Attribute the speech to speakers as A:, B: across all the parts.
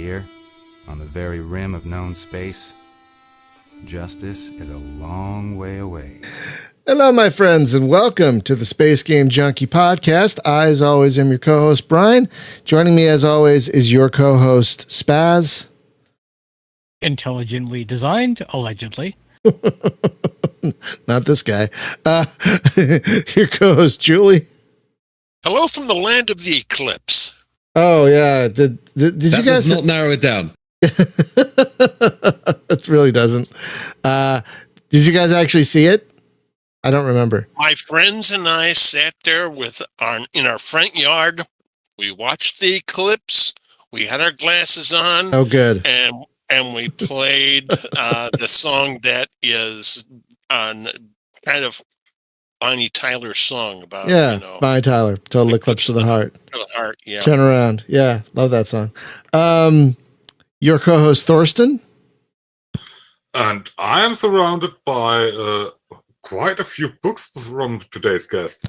A: here, on the very rim of known space, justice is a long way away.
B: Hello, my friends, and welcome to the Space Game Junkie podcast. I, as always, am your co-host, Brian. Joining me, as always, is your co-host, Spaz.
C: Intelligently designed, allegedly.
B: Not this guy. Your co-host, Julie.
D: Hello from the land of the eclipse.
B: Oh, yeah. Did you guys...
E: That does not narrow it down.
B: It really doesn't. Did you guys actually see it? I don't remember.
D: My friends and I sat there in our front yard. We watched the eclipse. We had our glasses on.
B: Oh, good.
D: And we played the song that is on kind of Bonnie Tyler's song about,
B: Bonnie Tyler, Total Eclipse of the Heart.
D: Yeah.
B: Turn around. Yeah, love that song. Your co-host, Thorsten.
F: And I am surrounded by quite a few books from today's guest.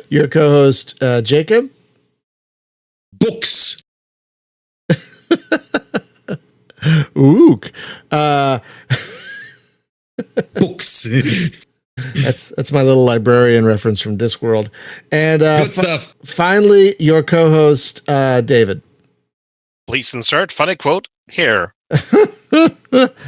B: Your co-host, Jacob.
E: Books.
B: Ook.
E: Books.
B: That's my little librarian reference from Discworld. And
E: Good stuff.
B: Finally, your co-host, David.
G: Please insert funny quote here.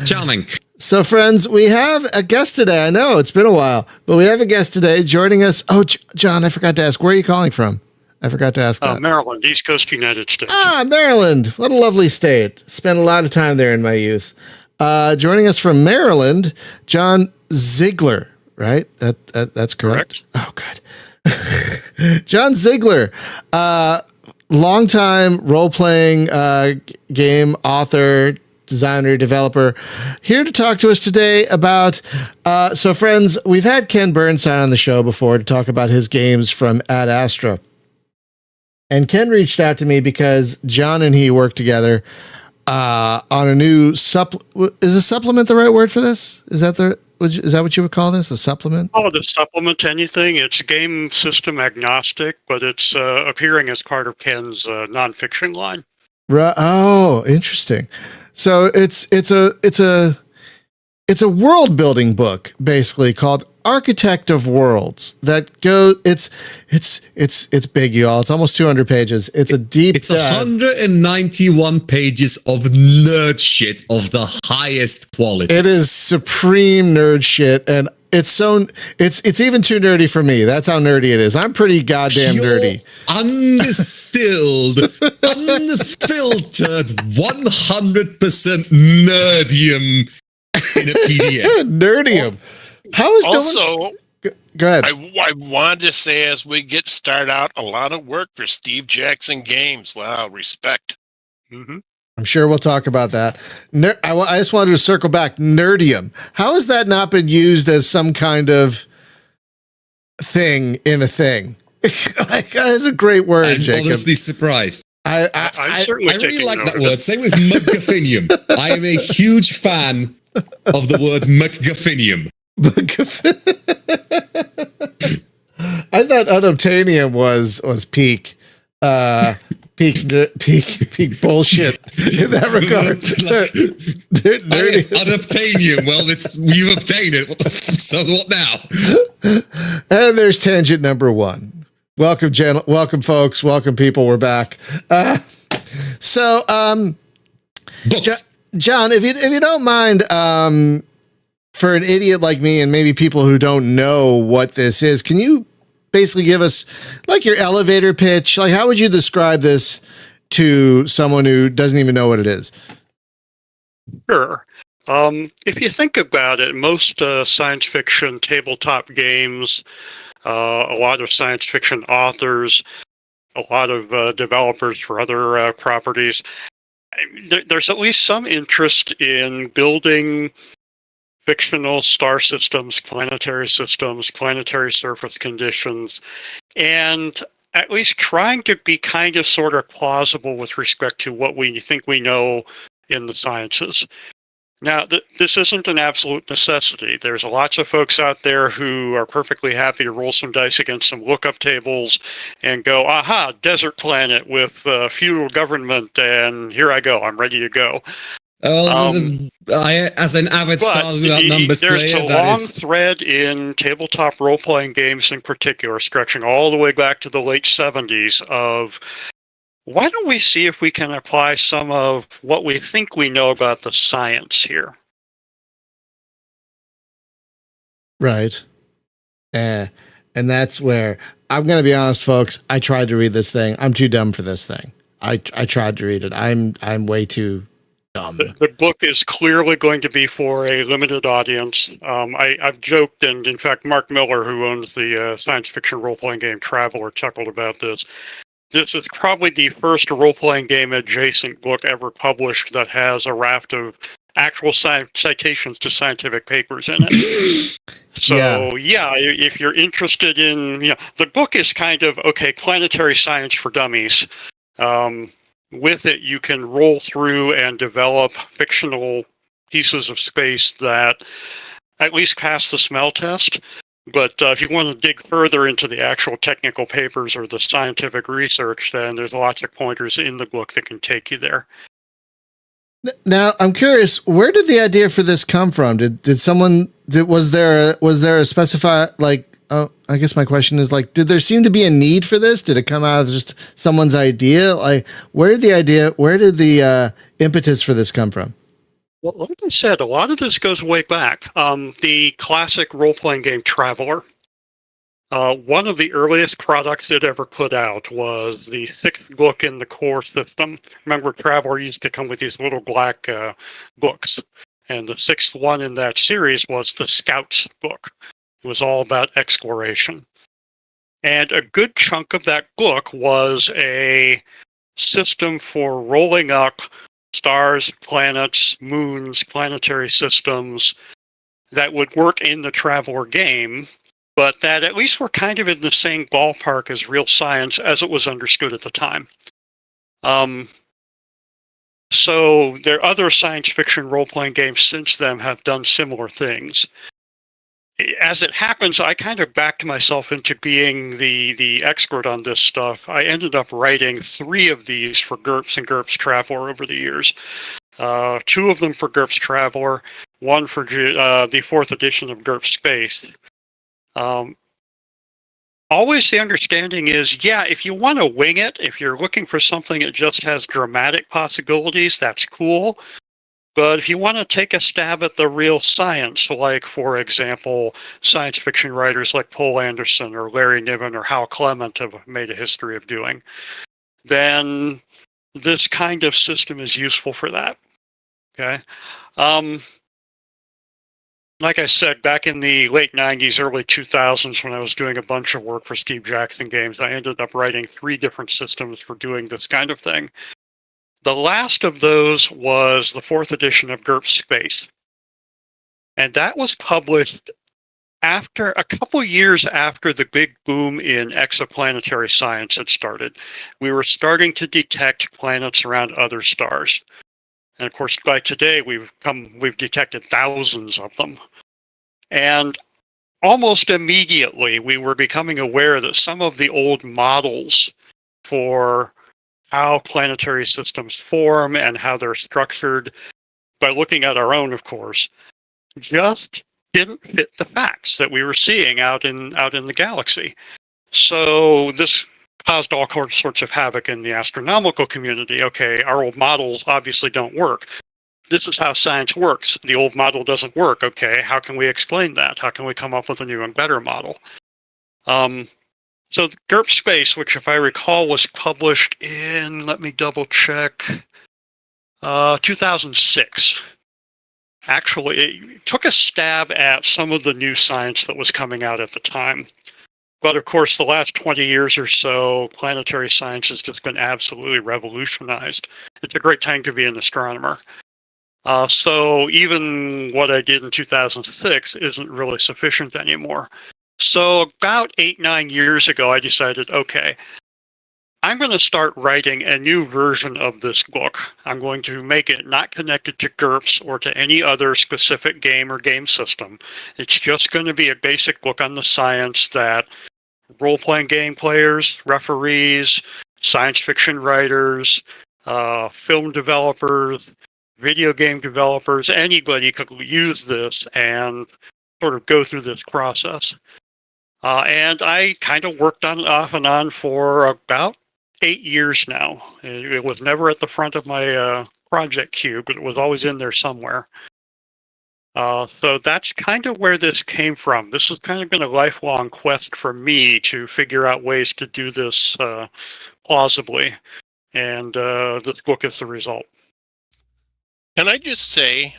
E: Charming.
B: So, friends, we have a guest today. I know it's been a while, but we have a guest today joining us. Oh, John, I forgot to ask. Where are you calling from? I forgot to ask that.
H: Maryland, East Coast, United States.
B: Maryland. What a lovely state. Spent a lot of time there in my youth. Joining us from Maryland, John Ziegler, right? That's correct. Oh, good. John Ziegler, longtime role-playing game author, designer, developer, here to talk to us today about, so friends, we've had Ken Burnside on the show before to talk about his games from Ad Astra. And Ken reached out to me because John and he worked together on a new is a supplement the right word for this? Is that what you would call this? A supplement?
H: Oh, the supplement to anything. It's game system agnostic, but it's appearing as part of Ken's nonfiction line.
B: Right. Oh, interesting. So it's a world building book basically called Architect of Worlds that goes. It's big, y'all. It's almost 200 pages. It's a deep.
E: It's 191 pages of nerd shit of the highest quality.
B: It is supreme nerd shit, and it's even too nerdy for me. That's how nerdy it is. I'm pretty goddamn nerdy.
E: Undistilled, unfiltered, 100% nerdium in a PDF.
B: Nerdium. How is
D: also?
B: Go ahead.
D: I wanted to say, as we get started out, a lot of work for Steve Jackson Games. Wow, respect.
H: Mm-hmm.
B: I'm sure we'll talk about that. I just wanted to circle back. Nerdium. How has that not been used as some kind of thing in a thing? Like, that's a great word,
E: I'm
B: Jacob.
E: honestly surprised.
H: I'm
E: I
H: certainly
E: really like that
H: note.
E: word. Same with McGuffinium. I am a huge fan of the word McGuffinium.
B: I thought unobtainium was peak. Peak bullshit in that regard.
E: It's unobtainium. Well, we've obtained it. So what now?
B: And there's tangent number one. Welcome, folks. Welcome, people. We're back. John, if you don't mind, for an idiot like me and maybe people who don't know what this is, can you basically give us like your elevator pitch? Like, how would you describe this to someone who doesn't even know what it is?
H: Sure. If you think about it, most science fiction tabletop games, a lot of science fiction authors, a lot of developers for other properties, there's at least some interest in building fictional star systems, planetary surface conditions, and at least trying to be kind of sort of plausible with respect to what we think we know in the sciences. Now, this isn't an absolute necessity. There's lots of folks out there who are perfectly happy to roll some dice against some lookup tables and go, aha, desert planet with feudal government, and here I go. I'm ready to go.
E: I, as an avid Stars Without Numbers
H: there's
E: player,
H: a long thread in tabletop role-playing games in particular, stretching all the way back to the late 70s of, why don't we see if we can apply some of what we think we know about the science here?
B: Right. And that's where I'm going to be honest, folks. I tried to read this thing. I'm too dumb for this thing. I tried to read it. I'm way too dumb.
H: The book is clearly going to be for a limited audience. I've joked, and in fact, Mark Miller, who owns the science fiction role-playing game Traveler, chuckled about this. This is probably the first role-playing game adjacent book ever published that has a raft of actual citations to scientific papers in it. So, yeah, if you're interested in, the book is kind of, okay, planetary science for dummies. With it, you can roll through and develop fictional pieces of space that at least pass the smell test. But if you want to dig further into the actual technical papers or the scientific research, then there's lots of pointers in the book that can take you there.
B: Now, I'm curious, where did the idea for this come from? Was there a specified, I guess my question is, did there seem to be a need for this? Did it come out of just someone's idea? Where did the impetus for this come from?
H: Well, like I said, a lot of this goes way back. The classic role-playing game Traveler, one of the earliest products it ever put out was the sixth book in the core system. Remember, Traveler used to come with these little black books, and the sixth one in that series was the Scouts book. It was all about exploration. And a good chunk of that book was a system for rolling up stars, planets, moons, planetary systems that would work in the Traveler game, but that at least were kind of in the same ballpark as real science as it was understood at the time. So there are other science fiction role-playing games since then have done similar things. As it happens, I kind of backed myself into being the expert on this stuff. I ended up writing 3 of these for GURPS and GURPS Traveler over the years. 2 of them for GURPS Traveler, 1 for the 4th edition of GURPS Space. Always the understanding is, if you want to wing it, if you're looking for something that just has dramatic possibilities, that's cool. But if you want to take a stab at the real science, like, for example, science fiction writers like Poul Anderson or Larry Niven or Hal Clement have made a history of doing, then this kind of system is useful for that. Okay? Like I said, back in the late 90s, early 2000s, when I was doing a bunch of work for Steve Jackson Games, I ended up writing 3 different systems for doing this kind of thing. The last of those was the 4th edition of GURPS Space. And that was published after a couple years after the big boom in exoplanetary science had started. We were starting to detect planets around other stars. And of course, by today, we've detected thousands of them. And almost immediately, we were becoming aware that some of the old models for how planetary systems form and how they're structured, by looking at our own, of course, just didn't fit the facts that we were seeing out in the galaxy. So this caused all sorts of havoc in the astronomical community. Okay, our old models obviously don't work. This is how science works. The old model doesn't work. Okay, how can we explain that? How can we come up with a new and better model? So GURPS Space, which if I recall was published in, let me double check, 2006. Actually, it took a stab at some of the new science that was coming out at the time. But of course, the last 20 years or so, planetary science has just been absolutely revolutionized. It's a great time to be an astronomer. So even what I did in 2006 isn't really sufficient anymore. So about 8-9 years ago, I decided, okay, I'm going to start writing a new version of this book. I'm going to make it not connected to GURPS or to any other specific game or game system. It's just going to be a basic book on the science that role-playing game players, referees, science fiction writers, film developers, video game developers, anybody could use this and sort of go through this process. And I kind of worked on it off and on for about 8 years now. It was never at the front of my project queue, but it was always in there somewhere. So that's kind of where this came from. This has kind of been a lifelong quest for me to figure out ways to do this plausibly. And this book is the result.
D: Can I just say,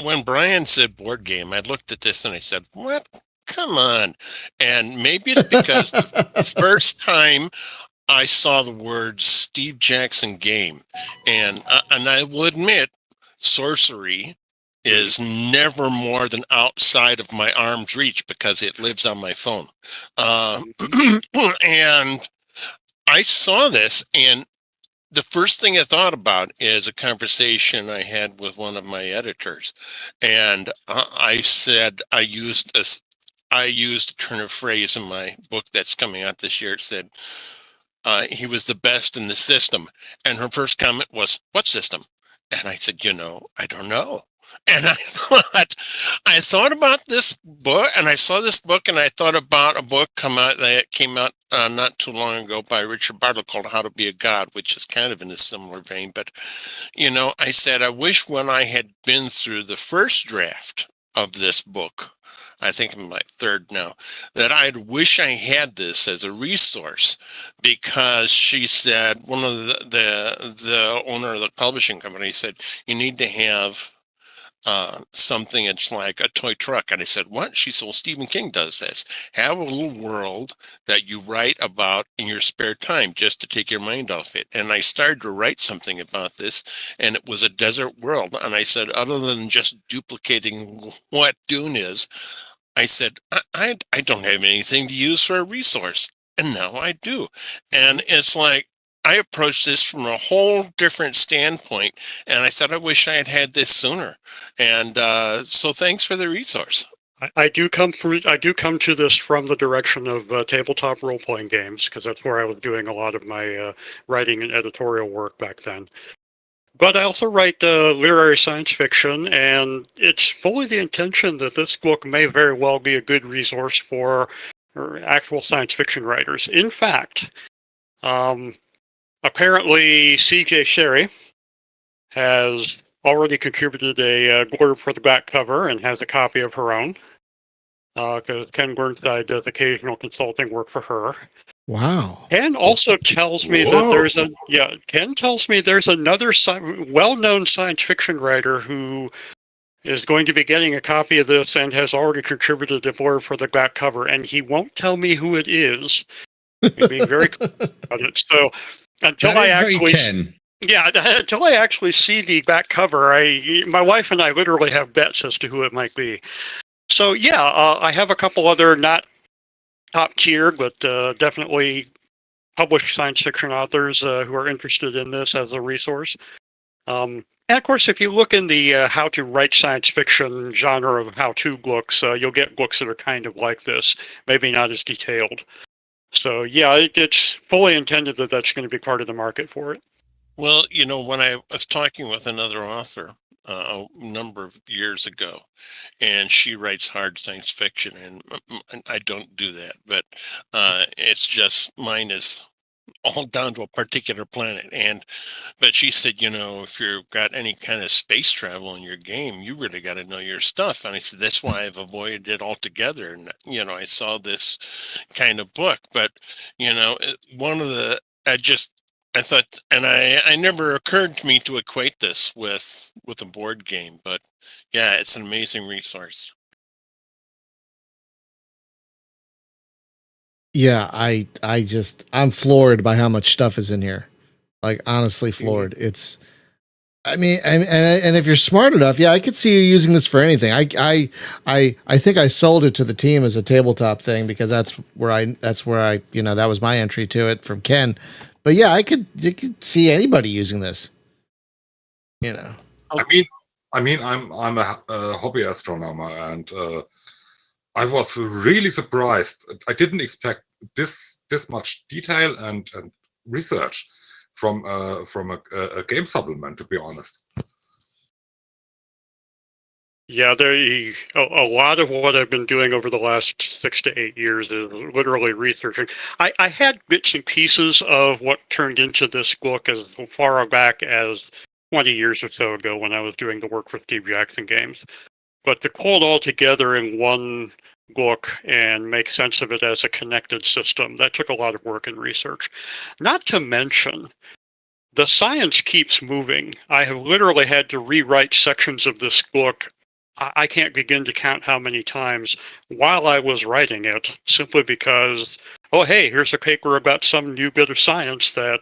D: when Brian said board game, I looked at this and I said, what? Come on. And maybe it's because the first time I saw the word Steve Jackson game, and I will admit, sorcery is never more than outside of my arm's reach because it lives on my phone. And I saw this, and the first thing I thought about is a conversation I had with one of my editors, and I said I used a turn of phrase in my book that's coming out this year. It said he was the best in the system, and her first comment was, "What system?" And I said, I don't know. And I thought about this book, and I saw this book, and I thought about a book that came out not too long ago by Richard Bartle called How to Be a God, which is kind of in a similar vein. But, I said, I wish when I had been through the first draft of this book, I think I'm my third now, that I'd wish I had this as a resource, because she said, one of the owner of the publishing company said, you need to have something it's like a toy truck. And I said, what? She said, well, Stephen King does this. Have a little world that you write about in your spare time just to take your mind off it. And I started to write something about this, and it was a desert world. And I said, other than just duplicating what Dune is, I said, I don't have anything to use for a resource. And now I do. And it's like, I approached this from a whole different standpoint, and I said, I wish I had had this sooner. And so thanks for the resource.
H: I do come to this from the direction of tabletop role-playing games, because that's where I was doing a lot of my writing and editorial work back then. But I also write literary science fiction, and it's fully the intention that this book may very well be a good resource for actual science fiction writers. In fact, apparently CJ Sherry has already contributed a blurb for the back cover and has a copy of her own, because Ken Burnside does occasional consulting work for her.
B: Wow.
H: Ken also tells me that Ken tells me there's another well-known science fiction writer who is going to be getting a copy of this and has already contributed a blurb for the back cover, and he won't tell me who it is. He's being very clear about it. So until until I actually see the back cover, my wife and I literally have bets as to who it might be. So I have a couple other not top tier, but definitely published science fiction authors who are interested in this as a resource. And of course, if you look in the how to write science fiction genre of how-to books, you'll get books that are kind of like this, maybe not as detailed. So it's fully intended that that's going to be part of the market for it.
D: Well, when I was talking with another author a number of years ago, and she writes hard science fiction, and I don't do that, but it's just mine is all down to a particular planet. But she said, if you've got any kind of space travel in your game, you really got to know your stuff. And I said, that's why I've avoided it altogether. And, I saw this kind of book, but, I thought, and I never occurred to me to equate this with a board game, but yeah, it's an amazing resource.
B: Yeah, I'm floored by how much stuff is in here. Like, honestly floored. It's I mean, and if you're smart enough, yeah, I could see you using this for anything. I think I sold it to the team as a tabletop thing because that's where I, that was my entry to it from Ken. But yeah, you could see anybody using this. You know,
F: I'm a hobby astronomer, and I was really surprised. I didn't expect this much detail and research from a game supplement, to be honest.
H: Yeah, a lot of what I've been doing over the last 6 to 8 years is literally researching. I had bits and pieces of what turned into this book as far back as 20 years or so ago when I was doing the work for Steve Jackson Games. But to pull it all together in one book and make sense of it as a connected system, that took a lot of work and research. Not to mention, the science keeps moving. I have literally had to rewrite sections of this book. I can't begin to count how many times while I was writing it, simply because, oh, hey, here's a paper about some new bit of science that,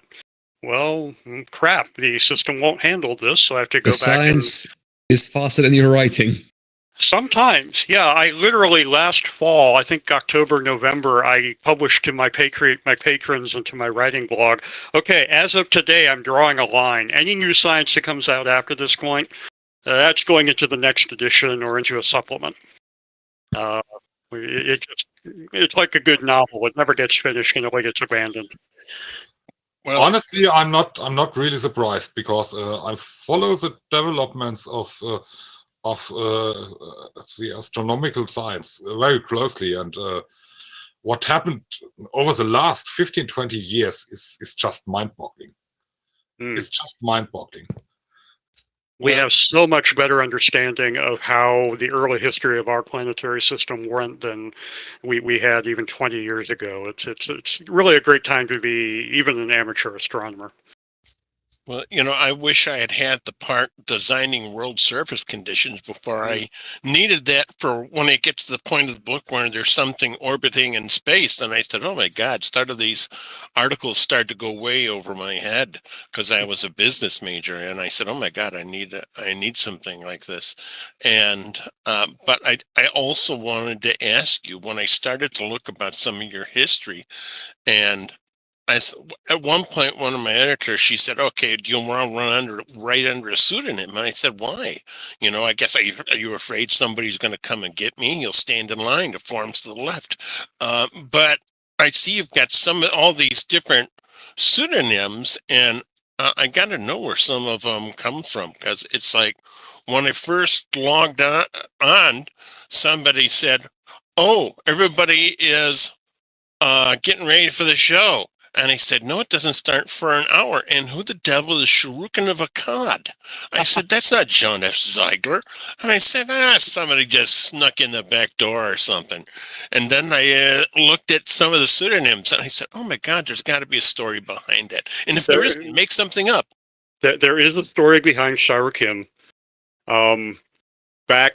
H: well, crap, the system won't handle this, so I have to go
E: The
H: back.
E: science is faster than your writing.
H: Sometimes, yeah. I literally last fall, I think October, November, I published to my patrons and to my writing blog. Okay, as of today, I'm drawing a line. Any new science that comes out after this point, that's going into the next edition or into a supplement. It's like a good novel. It never gets finished and it gets abandoned.
F: Well, honestly, I'm not really surprised because I follow the developments of the astronomical science very closely, and what happened over the last 15, 20 years is just mind-boggling. It's just mind-boggling.
H: We have so much better understanding of how the early history of our planetary system went than we had even 20 years ago. It's really a great time to be even an amateur astronomer.
D: Well, I wish I had the part designing world surface conditions before I needed that for when it gets to the point of the book where there's something orbiting in space. And I said, oh my God, these articles started to go way over my head because I was a business major. And I said, oh my God, I need something like this. And, but I also wanted to ask you, when I started to look about some of your history, and at one point, one of my editors, she said, okay, do you want to write under a pseudonym? And I said, why? I guess, are you afraid somebody's going to come and get me? You'll stand in line to forms to the left. But I see you've got all these different pseudonyms, and I got to know where some of them come from, because it's like when I first logged on, somebody said, oh, everybody is getting ready for the show. And I said, no, it doesn't start for an hour. And who the devil is Shuriken of Akkad? I said, that's not John F. Ziegler. And I said, somebody just snuck in the back door or something. And then I looked at some of the pseudonyms, and I said, oh my God, there's got to be a story behind it. And if there isn't, make something up.
H: There is a story behind Shuriken. Back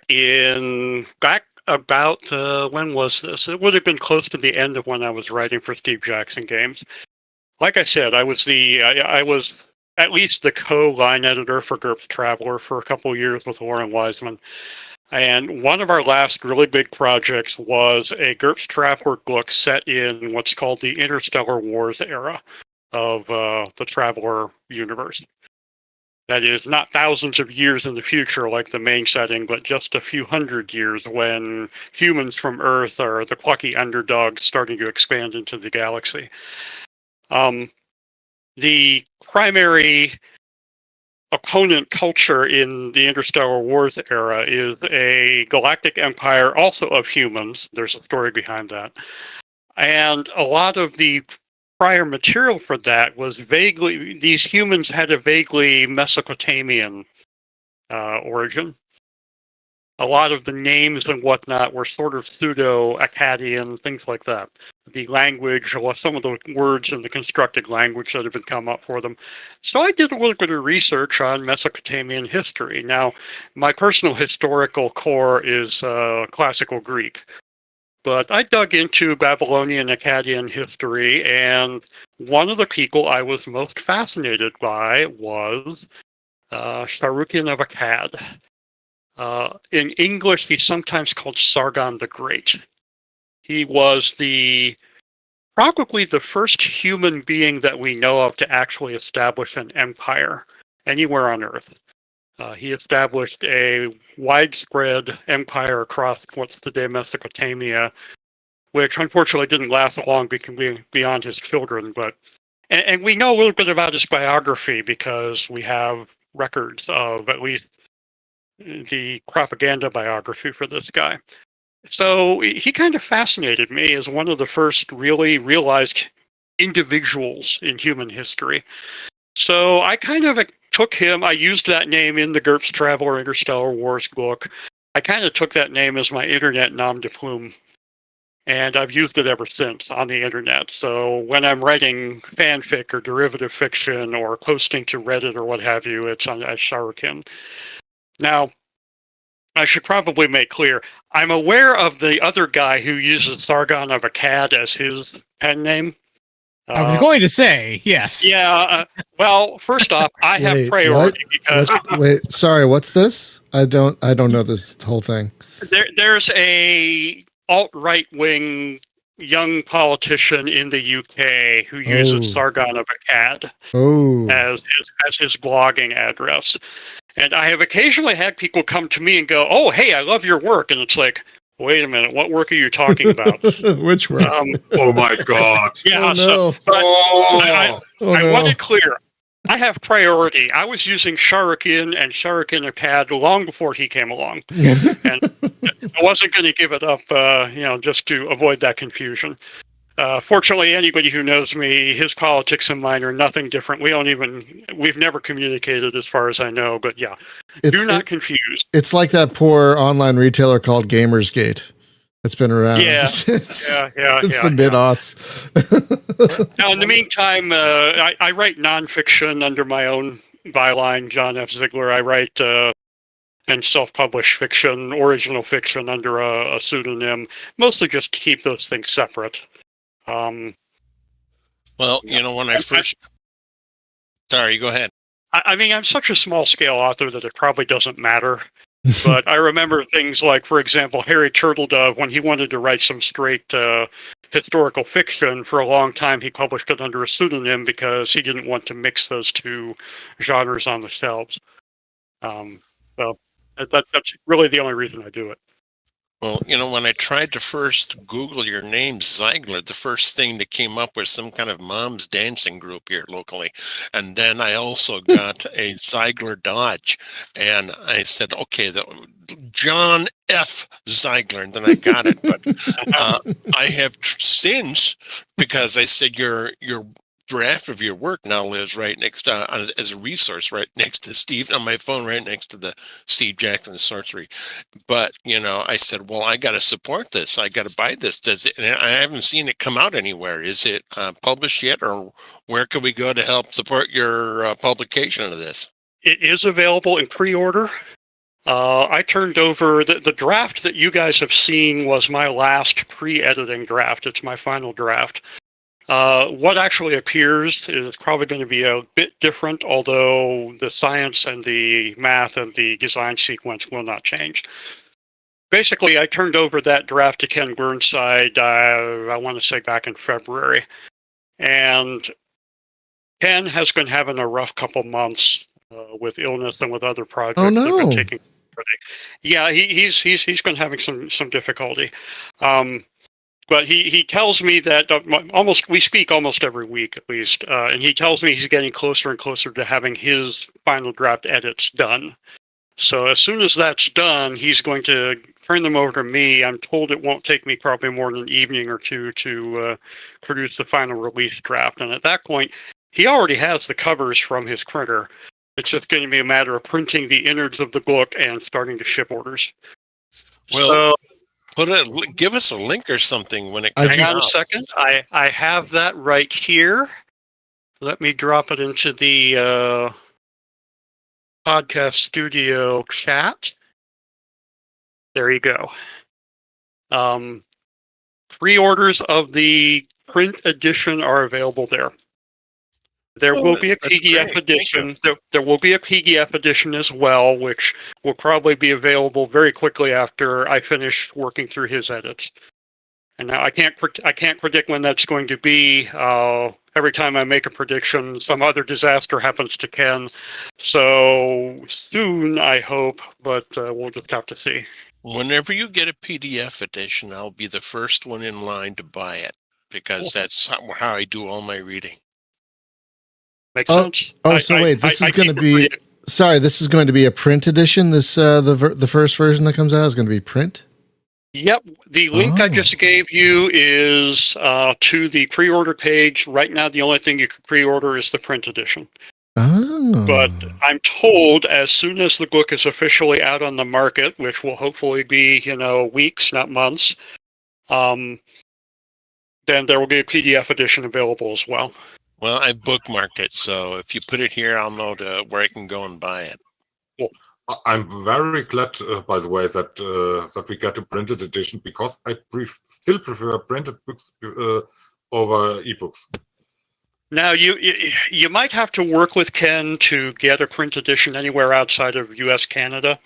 H: about, when was this? It would have been close to the end of when I was writing for Steve Jackson Games. Like I said, I was at least the co-line editor for GURPS Traveler for a couple of years with Lauren Wiseman. And one of our last really big projects was a GURPS Traveler book set in what's called the Interstellar Wars era of the Traveler universe. That is not thousands of years in the future like the main setting, but just a few hundred years when humans from Earth are the plucky underdogs starting to expand into the galaxy. The primary opponent culture in the Interstellar Wars era is a galactic empire also of humans. There's a story behind that. And a lot of the prior material for that was these humans had a vaguely Mesopotamian origin. A lot of the names and whatnot were sort of pseudo-Akkadian, things like that. The language, or some of the words in the constructed language that have been come up for them. So I did a little bit of research on Mesopotamian history. Now, my personal historical core is classical Greek. But I dug into Babylonian Akkadian history, and one of the people I was most fascinated by was Sharukin of Akkad. In English, he's sometimes called Sargon the Great. He was probably the first human being that we know of to actually establish an empire anywhere on Earth. He established a widespread empire across what's today Mesopotamia, which unfortunately didn't last long beyond his children. And we know a little bit about his biography because we have records of at least the propaganda biography for this guy. So he kind of fascinated me as one of the first really realized individuals in human history. So I kind of took him, I used that name in the GURPS Traveler Interstellar Wars book. I kind of took that name as my internet nom de plume. And I've used it ever since on the internet. So when I'm writing fanfic or derivative fiction or posting to Reddit or what have you, it's on as Sharukin. Now, I should probably make clear, I'm aware of the other guy who uses Sargon of Akkad as his pen name.
C: I was going to say, yes.
H: Yeah. Well, first off, I have priority because
B: wait, sorry, what's this? I don't know this whole thing.
H: There's a alt-right wing young politician in the UK who uses Sargon of Akkad as his blogging address. And I have occasionally had people come to me and go, "Oh, hey, I love your work." And it's like, wait a minute, what work are you talking about?
B: Which work?
F: Oh my God.
H: Yeah,
B: no.
H: I want it clear. I have priority. I was using Sharukin and Sharukin Akkad long before he came along. And I wasn't going to give it up, just to avoid that confusion. Fortunately, anybody who knows me, his politics and mine are nothing different. We've never communicated as far as I know, but yeah, do not confuse.
B: It's like that poor online retailer called Gamersgate. It's been around.
H: Yeah,
B: It's the mid-aughts.
H: Now, in the meantime, I write nonfiction under my own byline, John F. Ziegler. I write and self-publish fiction, original fiction under a pseudonym, mostly just to keep those things separate.
D: When I first... Sorry, go ahead.
H: I mean, I'm such a small-scale author that it probably doesn't matter. But I remember things like, for example, Harry Turtledove, when he wanted to write some straight historical fiction, for a long time he published it under a pseudonym because he didn't want to mix those two genres on the shelves. So that's really the only reason I do it.
D: Well, when I tried to first Google your name, Ziegler, the first thing that came up was some kind of mom's dancing group here locally. And then I also got a Ziegler Dodge. And I said, okay, John F. Ziegler, and then I got it. But I have since, because I said your draft of your work now lives right next as a resource right next to Steve on my phone, right next to the Steve Jackson Sorcery. But I said, well, I got to support this. I got to buy this. And I haven't seen it come out anywhere. Is it published yet, or where can we go to help support your publication of this?
H: It is available in pre-order. I turned over the draft that you guys have seen was my last pre-editing draft. It's my final draft. What actually appears is probably going to be a bit different, although the science and the math and the design sequence will not change. Basically, I turned over that draft to Ken Burnside, I want to say back in February. And Ken has been having a rough couple months with illness and with other projects.
B: Oh, no.
H: That have been taking. Yeah, he's been having some difficulty. But he tells me that we speak almost every week at least, and he tells me he's getting closer and closer to having his final draft edits done. So as soon as that's done, he's going to turn them over to me. I'm told it won't take me probably more than an evening or two to produce the final release draft. And at that point, he already has the covers from his printer. It's just going to be a matter of printing the innards of the book and starting to ship orders.
D: Well, give us a link or something when it comes out.
H: Hang on a second. I have that right here. Let me drop it into the podcast studio chat. There you go. Pre-orders of the print edition are available there. There
D: Oh,
H: will be a
D: that's
H: PDF
D: great. Thank you.
H: edition. There will be a PDF edition as well, which will probably be available very quickly after I finish working through his edits. And now I can't predict when that's going to be. Every time I make a prediction, some other disaster happens to Ken. So soon, I hope, but we'll just have to see.
D: Whenever you get a PDF edition, I'll be the first one in line to buy it because that's how I do all my reading.
H: Makes sense.
B: This is going to be. Sorry, this is going to be a print edition. This the first version that comes out is going to be print.
H: Yep. The link I just gave you is to the pre-order page. Right now, the only thing you can pre-order is the print edition.
B: Oh.
H: But I'm told as soon as the book is officially out on the market, which will hopefully be, weeks, not months, then there will be a PDF edition available as well.
D: Well, I bookmarked it, so if you put it here, I'll know where I can go and buy it.
H: Cool.
F: I'm very glad, by the way, that we get a printed edition because I still prefer printed books over ebooks.
H: Now, you might have to work with Ken to get a print edition anywhere outside of U.S., Canada.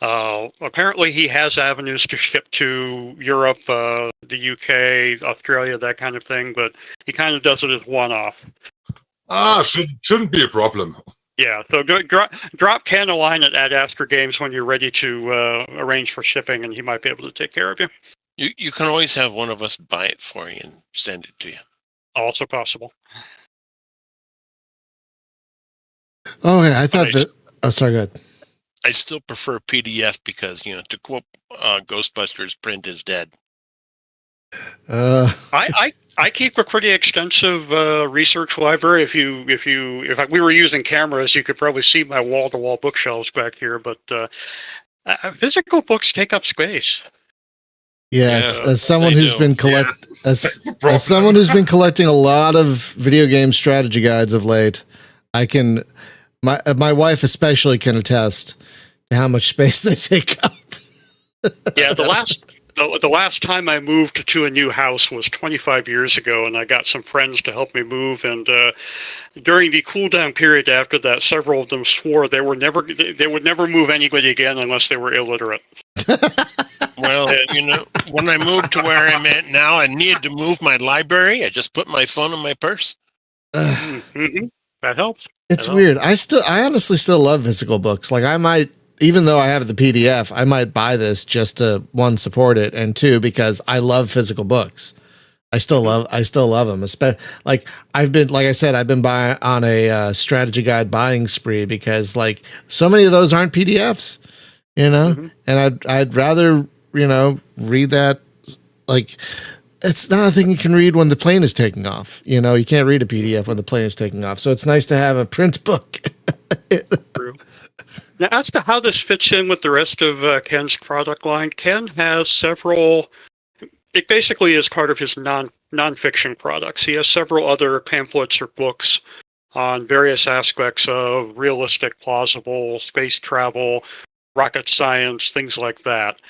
H: Apparently, he has avenues to ship to Europe, the UK, Australia, that kind of thing, but he kind of does it as one-off.
F: Shouldn't be a problem.
H: Yeah, so drop Ken a line at Astra Games when you're ready to arrange for shipping, and he might be able to take care of you.
D: You can always have one of us buy it for you and send it to you.
H: Also possible.
B: Oh, yeah, I thought that. Oh, sorry, go ahead.
D: I still prefer PDF because, to quote Ghostbusters, print is dead.
H: I keep a pretty extensive research library. If we were using cameras, you could probably see my wall-to-wall bookshelves back here. But physical books take up space.
B: Yes,
D: Yeah,
B: as someone who's been as someone who's been collecting a lot of video game strategy guides of late, I can my wife especially can attest to how much space they take up.
H: Yeah, the last time I moved to a new house was 25 years ago, and I got some friends to help me move. And during the cool down period after that, several of them swore they would never move anybody again unless they were illiterate.
D: Well, when I moved to where I'm at now, I needed to move my library. I just put my phone in my purse.
H: Mm-hmm. That helps.
B: It's weird. I honestly still love physical books. Like I might, even though I have the PDF, I might buy this just to one, support it, and two, because I love physical books. I still love them. Like I've been buying on a strategy guide buying spree because like so many of those aren't PDFs, and I'd rather read that. Like it's not a thing you can read when the plane is taking off. You can't read a PDF when the plane is taking off. So it's nice to have a print book.
H: True. Now, as to how this fits in with the rest of Ken's product line, Ken has several. It basically is part of his nonfiction products. He has several other pamphlets or books on various aspects of realistic, plausible space travel, rocket science, things like that.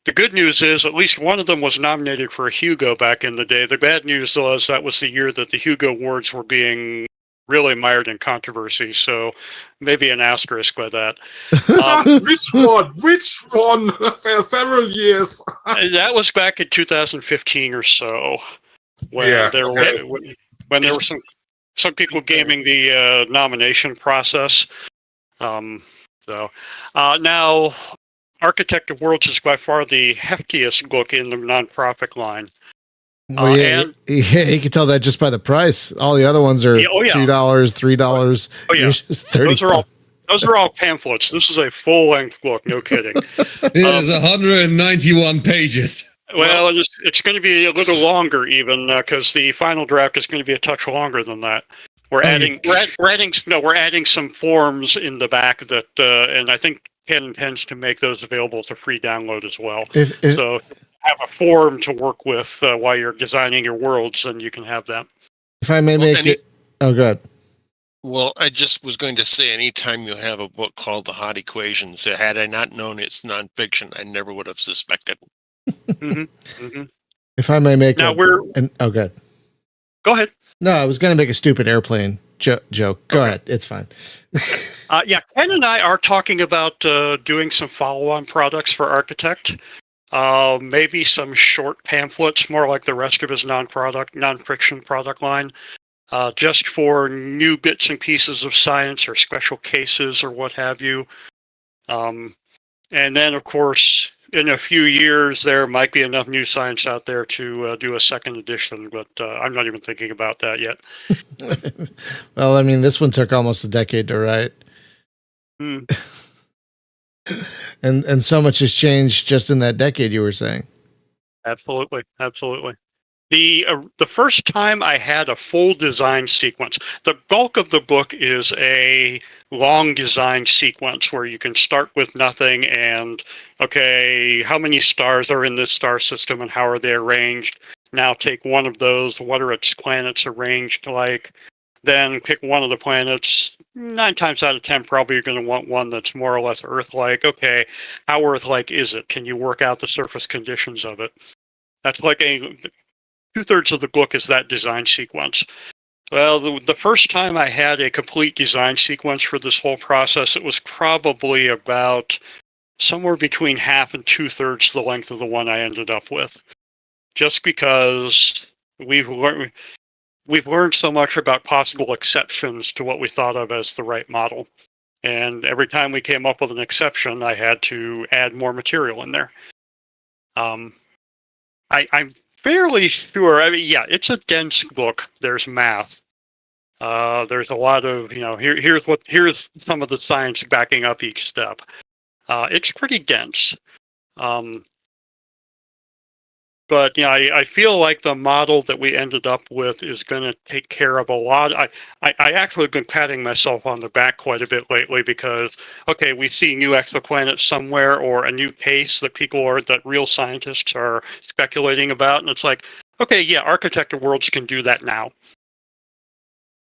H: The good news is at least one of them was nominated for a Hugo back in the day. The bad news was that was the year that the Hugo Awards were being really mired in controversy, so maybe an asterisk by that.
F: Which one? There are several years.
H: That was back in 2015 or so, when there were some people gaming the nomination process. Now, Architect of Worlds is by far the heftiest book in the nonprofit line.
B: Well, you can tell that just by the price. All the other ones are $2, $3.
H: Oh yeah, those are all pamphlets. This is a full-length book. No kidding.
E: It is 191 pages.
H: Well, it's going to be a little longer even because the final draft is going to be a touch longer than that. We're adding some forms in the back that, and I think Ken intends to make those available as a free download as well. So have a form to work with while you're designing your worlds, and you can have that.
B: If I may make it. Oh, good.
D: Well, I just was going to say, anytime you have a book called The Hot Equations, had I not known it's nonfiction, I never would have suspected.
H: Mm-hmm. Mm-hmm.
B: If I may make
H: Now
B: good.
H: Go ahead.
B: No, I was going to make a stupid airplane joke. Go ahead. It's fine.
H: Ken and I are talking about doing some follow-on products for Architect. Maybe some short pamphlets, more like the rest of his non-fiction product line, just for new bits and pieces of science or special cases or what have you. And then, of course, in a few years, there might be enough new science out there to do a second edition, but I'm not even thinking about that yet.
B: Well, I mean, this one took almost a decade to write. And so much has changed just in that decade, you were saying.
H: Absolutely. The first time I had a full design sequence, the bulk of the book is a long design sequence where you can start with nothing and, okay, how many stars are in this star system and how are they arranged? Now take one of those, what are its planets arranged like? Then pick one of the planets. 9 times out of 10, probably you're going to want one that's more or less Earth-like. Okay, how Earth-like is it? Can you work out the surface conditions of it? That's like 2/3 of the book is that design sequence. Well, the first time I had a complete design sequence for this whole process, it was probably about somewhere between half and 2/3 the length of the one I ended up with. Just because we've learned so much about possible exceptions to what we thought of as the right model. And every time we came up with an exception, I had to add more material in there. I'm fairly sure. I mean, yeah, it's a dense book. There's math. There's a lot of, here's some of the science backing up each step. It's pretty dense. But I feel like the model that we ended up with is going to take care of a lot. I actually have been patting myself on the back quite a bit lately because, okay, we see new exoplanets somewhere or a new case that real scientists are speculating about, and it's like, okay, yeah, Architect of Worlds can do that now.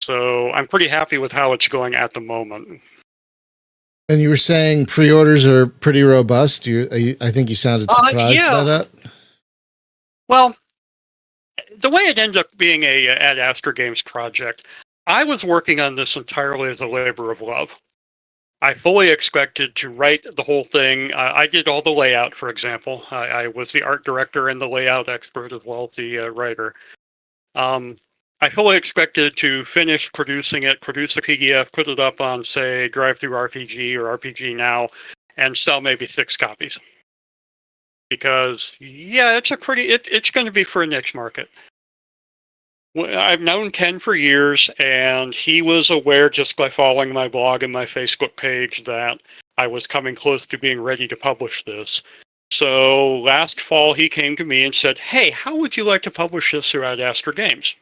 H: So I'm pretty happy with how it's going at the moment.
B: And you were saying pre-orders are pretty robust. I think you sounded surprised by that.
H: Well, the way it ended up being a Ad Astra Games project, I was working on this entirely as a labor of love. I fully expected to write the whole thing. I did all the layout, for example. I was the art director and the layout expert as well as the writer. I fully expected to finish producing it, produce a PDF, put it up on, say, DriveThruRPG or RPG Now, and sell maybe 6 copies. Because, yeah, it's going to be for a niche market. I've known Ken for years, and he was aware just by following my blog and my Facebook page that I was coming close to being ready to publish this. So last fall, he came to me and said, hey, how would you like to publish this through Ad Astra Games?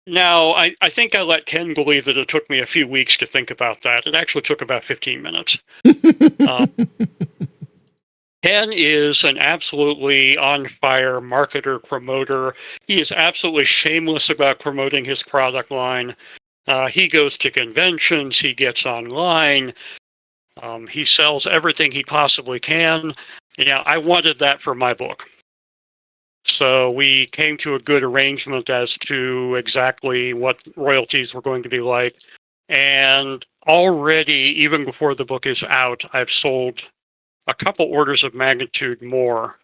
H: Now, I think I let Ken believe that it took me a few weeks to think about that. It actually took about 15 minutes. Ken is an absolutely on-fire marketer, promoter. He is absolutely shameless about promoting his product line. He goes to conventions. He gets online. He sells everything he possibly can. I wanted that for my book. So we came to a good arrangement as to exactly what royalties were going to be like. And already, even before the book is out, I've sold a couple orders of magnitude more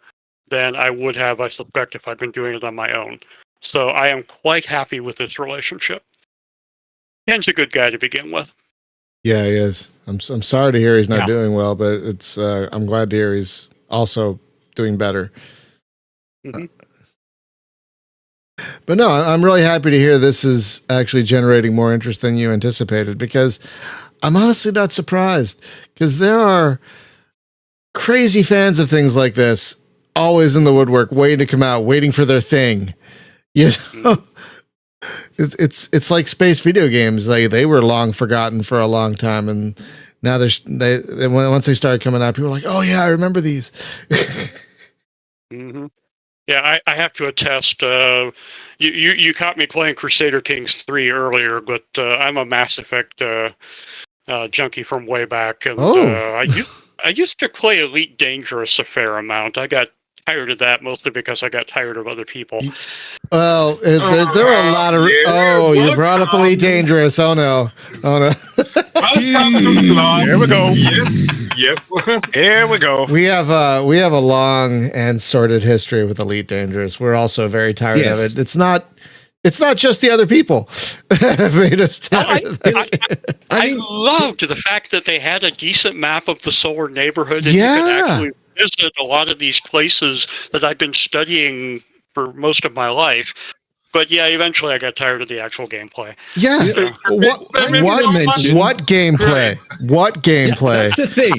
H: than I would have, I suspect, if I'd been doing it on my own. So I am quite happy with this relationship. Ken's a good guy to begin with.
B: Yeah, he is. I'm sorry to hear he's not doing well, but it's I'm glad to hear he's also doing better.
H: Mm-hmm.
B: But no, I'm really happy to hear this is actually generating more interest than you anticipated, because I'm honestly not surprised, because there are crazy fans of things like this always in the woodwork, waiting to come out, waiting for their thing. It's like space video games. They were long forgotten for a long time, and now once they started coming out, people are like, oh yeah, I remember these.
H: Mm-hmm. Yeah, I have to attest. You caught me playing Crusader Kings 3 earlier, but I'm a Mass Effect junkie from way back, and I used to play Elite Dangerous a fair amount. I got tired of that, mostly because I got tired of other people.
B: Well, there were a lot of. You brought up Elite Dangerous. Oh no!
G: Here we go.
F: Yes.
G: Here we go.
B: We have a long and sordid history with Elite Dangerous. We're also very tired of it. It's not just the other people made us tired.
H: I loved the fact that they had a decent map of the solar neighborhood, and you could actually visit a lot of these places that I've been studying for most of my life. But yeah, eventually I got tired of the actual gameplay.
B: Yeah. What gameplay? What gameplay?
E: That's the thing.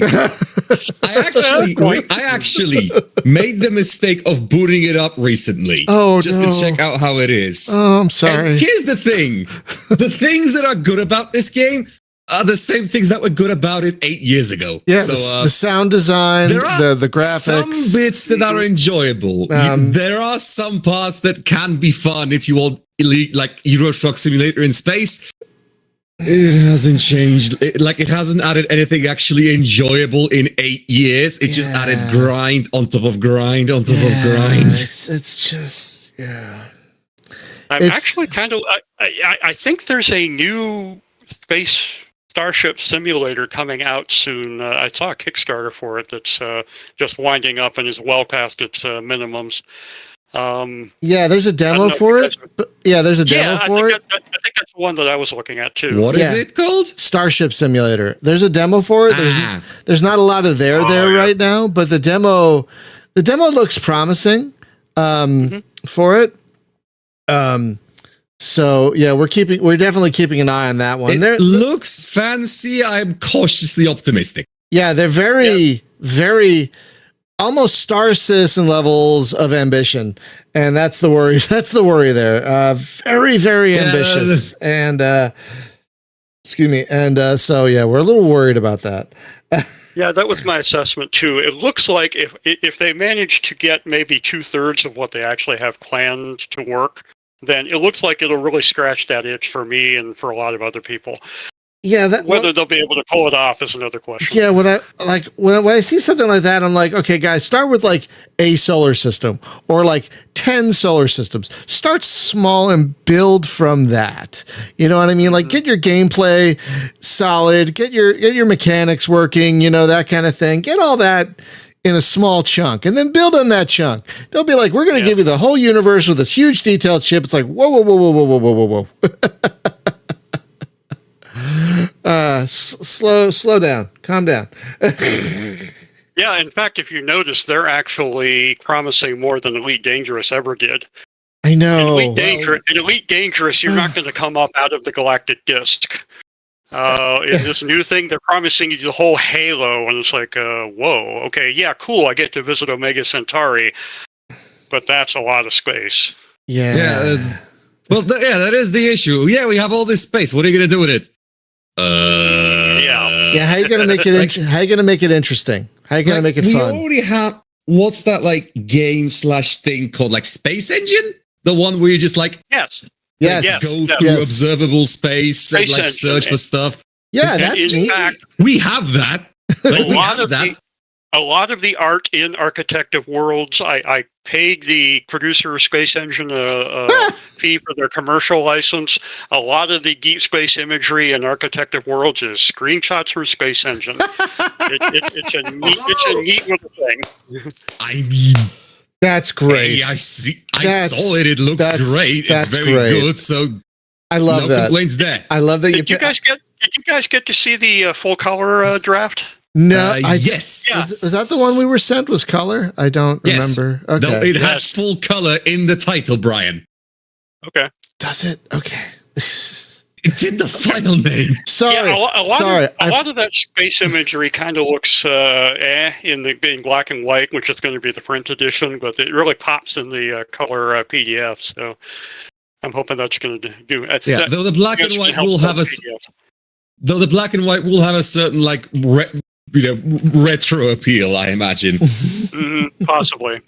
E: I actually made the mistake of booting it up recently. Just to check out how it is.
B: Oh, I'm sorry.
E: And here's the thing. The things that are good about this game are the same things that were good about it 8 years ago.
B: Yeah, so, the sound design, the graphics.
E: Some bits that are enjoyable. There are some parts that can be fun if you want like Euro Truck Simulator in space. It hasn't changed. It hasn't added anything actually enjoyable in 8 years. It just added grind on top of grind on top of grind.
B: It's just,
H: I'm actually kind of. I think there's a new space Starship Simulator coming out soon. I saw a Kickstarter for it that's just winding up and is well past its minimums.
B: There's a demo for it. There's a demo for it.
H: I think that's the one that I was looking at too.
E: What is it called?
B: Starship Simulator. There's a demo for it. There's not a lot of there right now, but the demo looks promising for it. So yeah, we're definitely keeping an eye on that one.
E: It looks fancy. I'm cautiously optimistic.
B: Yeah, they're very almost Star Citizen levels of ambition, and that's the worry. That's the worry there. Very ambitious, and excuse me, and so yeah, we're a little worried about that.
H: Yeah, that was my assessment too. It looks like if they manage to get maybe 2/3 of what they actually have planned to work, then it looks like it'll really scratch that itch for me and for a lot of other people.
B: Yeah,
H: whether they'll be able to pull it off is another question.
B: Yeah, when I see something like that, I'm like, okay, guys, start with like a solar system or like 10 solar systems. Start small and build from that. You know what I mean? Like, get your gameplay solid, get your mechanics working, that kind of thing. Get all that in a small chunk and then build on that chunk. Don't be like, we're going to give you the whole universe with this huge detailed ship. It's like, whoa. Slow down, calm down.
H: Yeah, in fact, if you notice, they're actually promising more than Elite Dangerous ever did.
B: I know.
H: In Elite Dangerous, you're not going to come up out of the galactic disk. In this new thing, they're promising you the whole Halo, and it's like, whoa, okay, yeah, cool, I get to visit Omega Centauri, but that's a lot of space.
B: Yeah.
E: That is the issue. Yeah, we have all this space. What are you going to do with it?
H: Yeah.
B: How you gonna make it? How you gonna make it interesting? How you gonna make it fun?
E: We already have what's that like game / thing called, like Space Engine? The one where you just like go through observable space and like search for stuff.
B: Yeah, that's neat.
H: Fact,
E: we have that.
H: A lot of the art in Architect of Worlds, I paid the producer of Space Engine a fee for their commercial license. A lot of the deep space imagery in Architect of Worlds is screenshots from Space Engine. It's a neat little thing.
E: I mean,
B: that's great.
E: Hey, I saw it. It looks great. It's very good. So
B: I love that.
E: No complaints there.
B: I love that.
H: Did you guys get to see the full color draft?
B: No,
E: yes.
B: Is that the one we were sent? Was color? I don't remember. Okay.
E: No, it has full color in the title, Brian.
H: Okay.
B: Does it? Okay.
E: It's in the final name.
B: Sorry.
H: Yeah, a lot of that space imagery kind of looks in black and white, which is going to be the print edition, but it really pops in the color PDF. So I'm hoping that's going to do.
E: Yeah, though the black and white will have a certain like retro appeal, I imagine.
H: Possibly.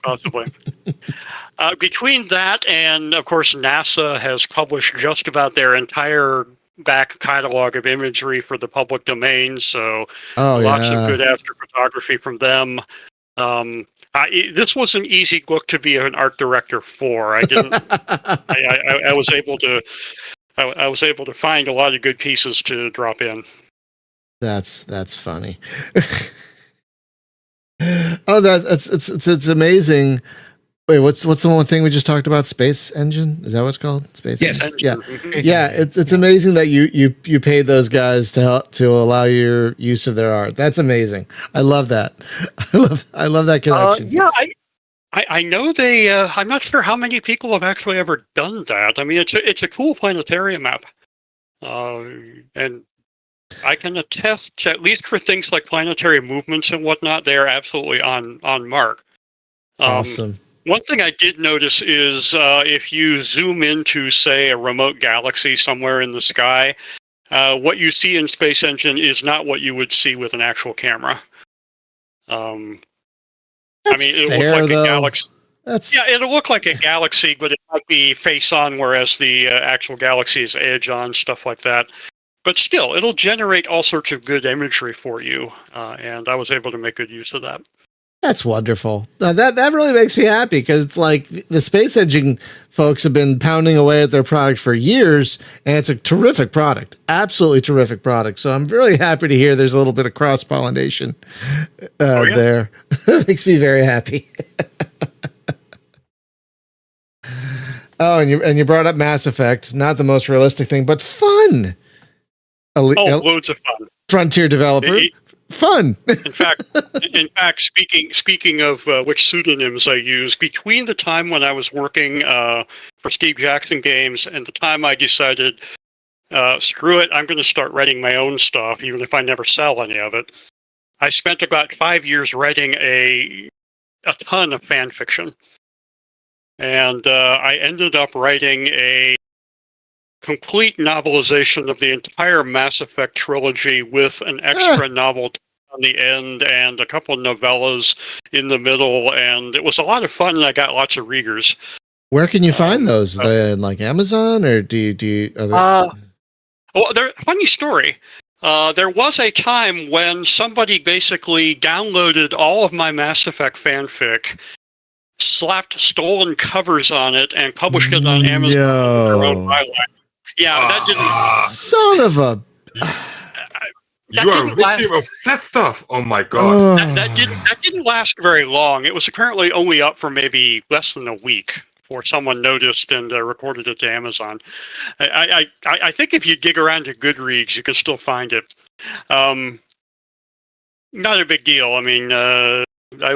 H: Between that and, of course, NASA has published just about their entire back catalog of imagery for the public domain, so lots of good astrophotography from them. This was an easy book to be an art director for. I didn't. I was able to. I was able to find a lot of good pieces to drop in.
B: That's funny. Oh, it's amazing. Wait, what's the one thing we just talked about? Space Engine? Is that what it's called? Space
E: Yes.
B: Engine? Yeah.
H: Mhm.
B: Yeah, it's amazing that you paid those guys to allow your use of their art. That's amazing. I love that. I love that connection.
H: Yeah, I know they. I'm not sure how many people have actually ever done that. I mean, it's a cool planetarium map, and I can attest to, at least for things like planetary movements and whatnot, they are absolutely on mark.
B: Awesome.
H: One thing I did notice is if you zoom into, say, a remote galaxy somewhere in the sky, what you see in Space Engine is not what you would see with an actual camera.
B: That's
H: it'll
B: fair,
H: look like
B: though.
H: a galaxy.
B: That's
H: Yeah, it'll look like a galaxy, but it might be face on, whereas the actual galaxy is edge on, stuff like that. But still, it'll generate all sorts of good imagery for you, and I was able to make good use of that.
B: That's wonderful. That really makes me happy because it's like the Space Engine folks have been pounding away at their product for years, and it's a terrific product, absolutely terrific product. So I'm really happy to hear there's a little bit of cross pollination there. It makes me very happy. Oh, and you brought up Mass Effect, not the most realistic thing, but fun.
H: Loads of fun.
B: Frontier developer. Fun.
H: In fact, speaking of which pseudonyms I use, between the time when I was working for Steve Jackson Games and the time I decided, screw it, I'm going to start writing my own stuff, even if I never sell any of it, I spent about 5 years writing a ton of fan fiction, and I ended up writing a complete novelization of the entire Mass Effect trilogy with an extra novel on the end and a couple of novellas in the middle, and it was a lot of fun, and I got lots of readers.
B: Where can you find those? Like Amazon, or do you
H: well, funny story. There was a time when somebody basically downloaded all of my Mass Effect fanfic, slapped stolen covers on it, and published it on Amazon with their own byline. Yeah, that didn't.
B: Son of a.
F: You are a victim of that stuff. Oh my god.
H: That didn't last very long. It was apparently only up for maybe less than a week before someone noticed and recorded it to Amazon. I think if you dig around to Goodreads, you can still find it. Not a big deal. I mean, I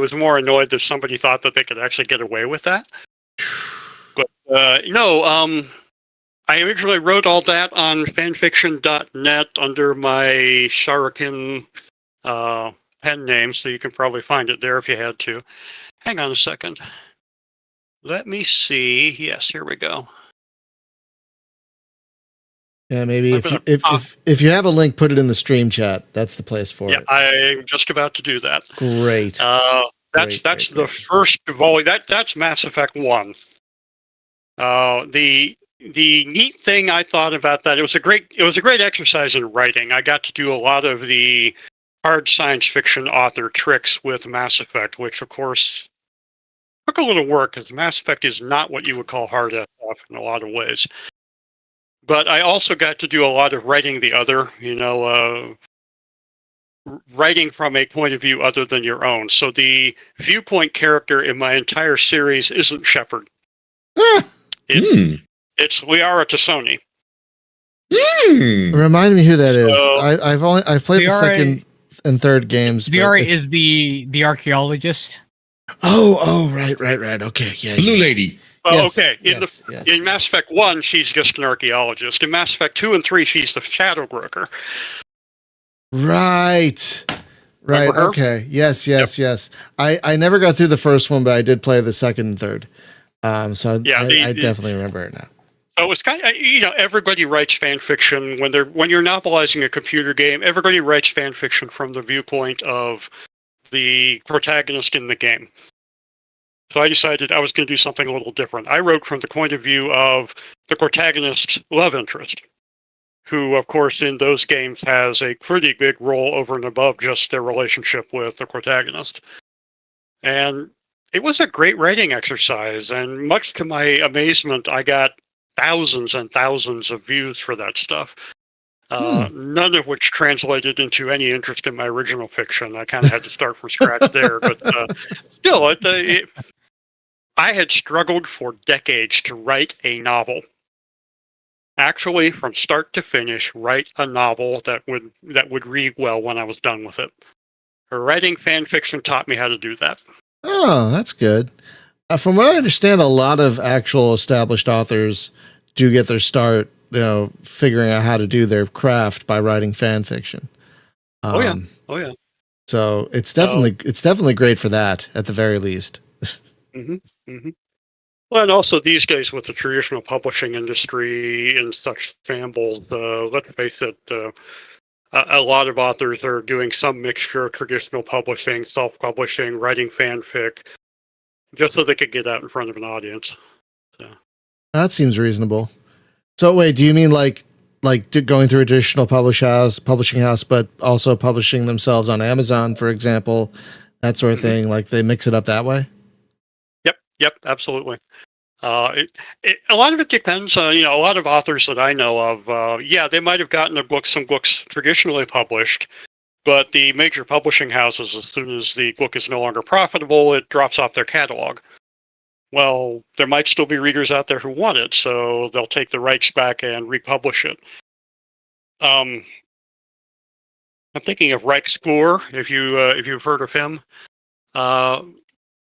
H: was more annoyed that somebody thought that they could actually get away with that. But no. I originally wrote all that on fanfiction.net under my Shuriken pen name, so you can probably find it there if you had to. Hang on a second. Let me see. Yes, here we go.
B: Yeah, maybe if you have a link, put it in the stream chat. That's the place for it.
H: Yeah, I'm just about to do that.
B: Great.
H: That's the first volley. That's Mass Effect 1. The neat thing I thought about that, it was a great exercise in writing. I got to do a lot of the hard science fiction author tricks with Mass Effect, which of course took a little work because Mass Effect is not what you would call hard SF in a lot of ways. But I also got to do a lot of writing the other, writing from a point of view other than your own. So the viewpoint character in my entire series isn't Shepard. It's Liara Tassoni.
B: Remind me who that is. I've played the second and third games.
C: Liara is the archaeologist.
B: Oh, right. Okay, yeah.
E: Blue lady.
B: Yes,
H: okay.
B: In
H: Mass Effect 1, she's just an archaeologist. In Mass Effect 2 and 3, she's the shadow broker.
B: Right. Okay. Yes. I never got through the first one, but I did play the second and third. So I definitely remember it now.
H: So it was kind of, everybody writes fan fiction when you're novelizing a computer game. Everybody writes fan fiction from the viewpoint of the protagonist in the game. So I decided I was going to do something a little different. I wrote from the point of view of the protagonist's love interest, who, of course, in those games has a pretty big role over and above just their relationship with the protagonist. And it was a great writing exercise, and much to my amazement, I got thousands and thousands of views for that stuff. None of which translated into any interest in my original fiction. I kind of had to start from scratch there, but still, I had struggled for decades to write a novel. Actually, from start to finish, write a novel that would read well when I was done with it. Writing fan fiction taught me how to do that.
B: Oh, that's good. From what I understand, a lot of actual established authors do get their start, figuring out how to do their craft by writing fan fiction.
H: Oh yeah.
B: So it's definitely great for that at the very least.
H: Mm-hmm. Mm-hmm. Well, and also these days with the traditional publishing industry in such shambles, let's face it, a lot of authors are doing some mixture of traditional publishing, self-publishing, writing fanfic, just so they could get out in front of an audience. So.
B: That seems reasonable. So wait, do you mean like going through a traditional publishing house, but also publishing themselves on Amazon, for example, that sort of thing? Like they mix it up that way?
H: Yep, absolutely. A lot of it depends. A lot of authors that I know of, they might have gotten some books traditionally published, but the major publishing houses, as soon as the book is no longer profitable, it drops off their catalog. Well, there might still be readers out there who want it, so they'll take the rights back and republish it. I'm thinking of Reich Spoor, if you've heard of him.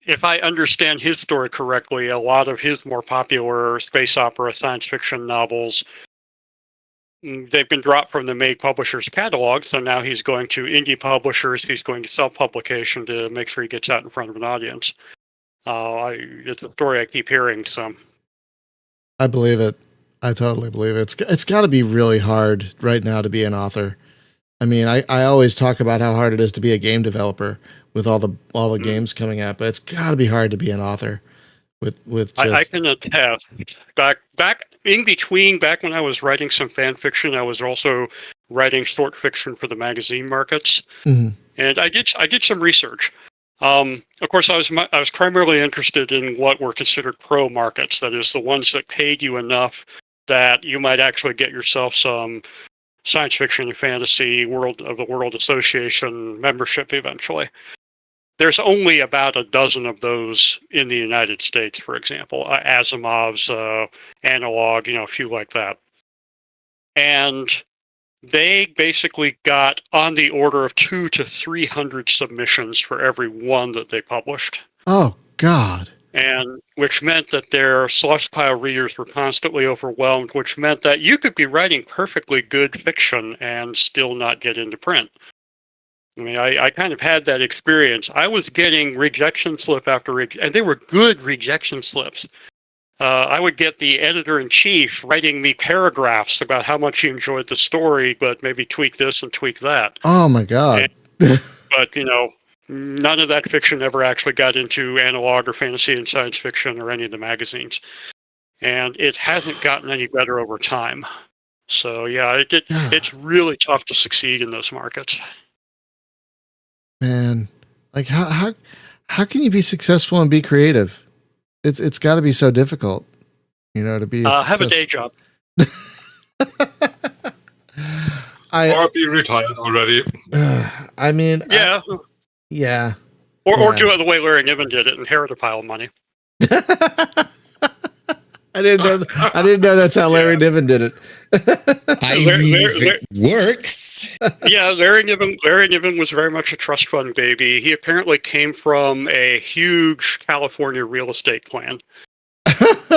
H: If I understand his story correctly, a lot of his more popular space opera science fiction novels, they've been dropped from the main publisher's catalog, so now he's going to indie publishers, he's going to self-publication to make sure he gets out in front of an audience. It's a story I keep hearing, so.
B: I believe it. I totally believe it. It's got to be really hard right now to be an author. I mean, I always talk about how hard it is to be a game developer with all the games coming out, but it's got to be hard to be an author with just...
H: I can attest. Back when I was writing some fan fiction, I was also writing short fiction for the magazine markets, and I did some research. Of course, I was primarily interested in what were considered pro markets, that is, the ones that paid you enough that you might actually get yourself some science fiction and fantasy World Association membership eventually. There's only about a dozen of those in the United States, for example, Asimov's, Analog, a few like that. And they basically got on the order of 200 to 300 submissions for every one that they published.
B: Oh, God.
H: And which meant that their slush pile readers were constantly overwhelmed, which meant that you could be writing perfectly good fiction and still not get into print. I mean, I kind of had that experience. I was getting rejection slip after and they were good rejection slips. I would get the editor-in-chief writing me paragraphs about how much he enjoyed the story, but maybe tweak this and tweak that.
B: Oh, my God.
H: But, none of that fiction ever actually got into Analog or Fantasy and Science Fiction or any of the magazines. And it hasn't gotten any better over time. So, yeah, it's really tough to succeed in those markets.
B: Man, like how can you be successful and be creative? It's got to be so difficult, to be.
H: Have a day job.
F: Or be retired already.
B: I mean,
H: yeah,
B: yeah.
H: Or do it the way Larry Niven did it, inherit a pile of money.
B: I didn't know that's how Larry Niven did it.
E: If it works.
H: Yeah, Larry Niven was very much a trust fund baby. He apparently came from a huge California real estate clan.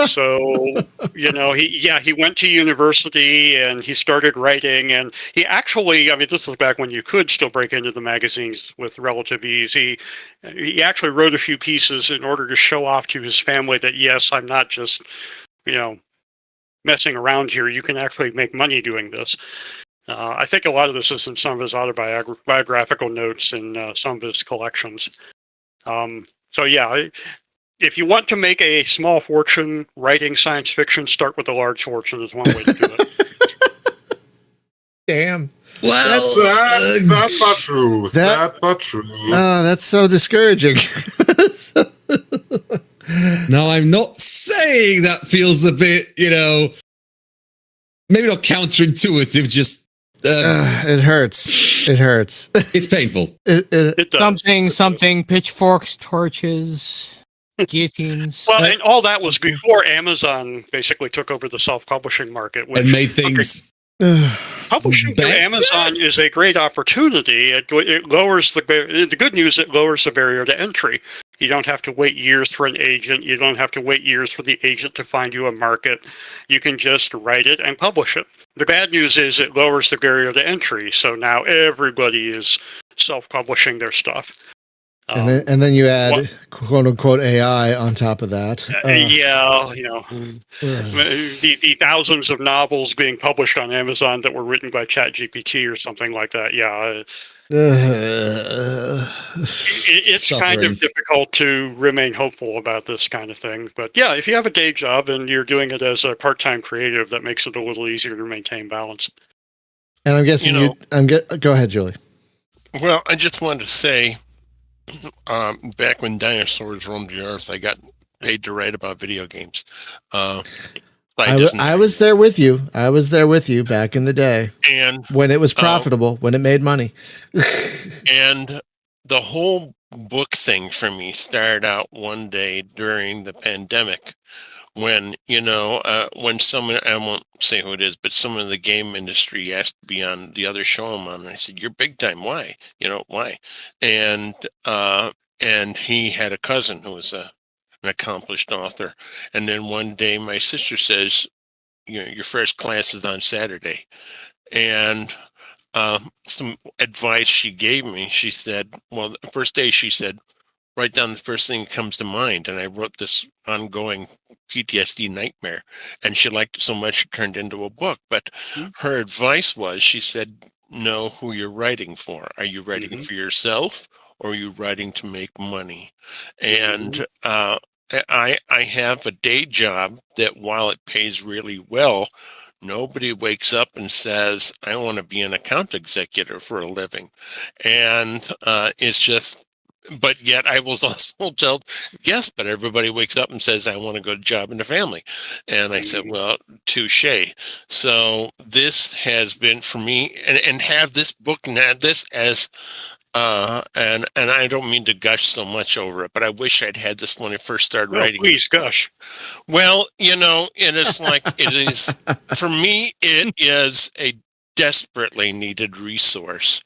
H: So, he went to university and he started writing, and he actually, this was back when you could still break into the magazines with relative ease. He actually wrote a few pieces in order to show off to his family that, yes, I'm not just, messing around here. You can actually make money doing this. I think a lot of this is in some of his autobiographical notes in some of his collections. So yeah, if you want to make a small fortune writing science fiction, start with a large fortune is one way to do it.
B: Damn.
F: Well, that's but true. That's but true.
B: Oh, that's so discouraging.
E: Now, I'm not saying that feels a bit, maybe not counterintuitive, just
B: it hurts. It hurts.
E: it's painful.
H: It does.
C: Something, pitchforks, torches, guillotines.
H: Well, and all that was before Amazon basically took over the self-publishing market, which
E: And made things
H: publishing through
E: better?
H: Amazon is a great opportunity. It lowers the good news. It lowers the barrier to entry. You don't have to wait years for an agent. You don't have to wait years for the agent to find you a market. You can just write it and publish it. The bad news is it lowers the barrier to entry. So now everybody is self-publishing their stuff.
B: And then you add quote unquote AI on top of that.
H: The thousands of novels being published on Amazon that were written by ChatGPT or something like that. Yeah. It's
E: Suffering.
H: kind of difficult to remain hopeful about this kind of thing. But yeah, if you have a day job and you're doing it as a part-time creative, that makes it a little easier to maintain balance.
B: And I'm guessing go ahead, Julie.
D: Well, I just wanted to say, back when dinosaurs roamed the earth, I got paid to write about video games.
B: I was there with you. I was there with you back in the day,
D: and
B: when it was profitable, when it made money.
D: And the whole book thing for me started out one day during the pandemic, when when someone, I won't say who it is, but someone in the game industry asked to be on the other show I'm on, and I said, "You're big time. Why? Why?" And he had a cousin who was an accomplished author. And then one day my sister says, your first class is on Saturday. And some advice she gave me, she said, well, the first day she said, write down the first thing that comes to mind. And I wrote this ongoing PTSD nightmare. And she liked it so much it turned into a book. But her advice was, she said, know who you're writing for. Are you writing for yourself, or are you writing to make money? And I have a day job that, while it pays really well, nobody wakes up and says, I want to be an account executive for a living. And it's just, but yet I was also told, yes, but everybody wakes up and says, I want to go to job in the family. And I said, well, touche. So this has been for me, and have this book and have this as, and I don't mean to gush so much over it, but I wish I'd had this when I first started writing.
H: Please gush.
D: Well, it is like, it is, for me, it is a desperately needed resource,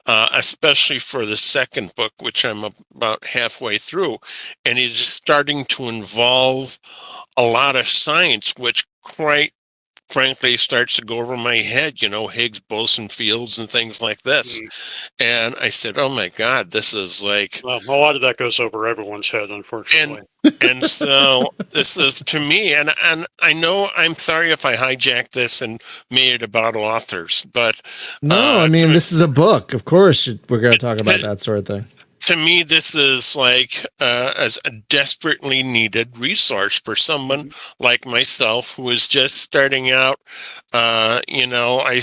D: especially for the second book, which I'm about halfway through, and it is starting to involve a lot of science, which quite frankly starts to go over my head, Higgs boson fields and things like this. And I said, oh my God, this is like...
H: Well, a lot of that goes over everyone's head, unfortunately.
D: And so this is, to me, and I know, I'm sorry if I hijacked this and made it about authors, but...
B: No, I mean, this is a book. Of course, we're going to talk about that sort of thing.
D: To me, this is like as a desperately needed resource for someone like myself who is just starting out. I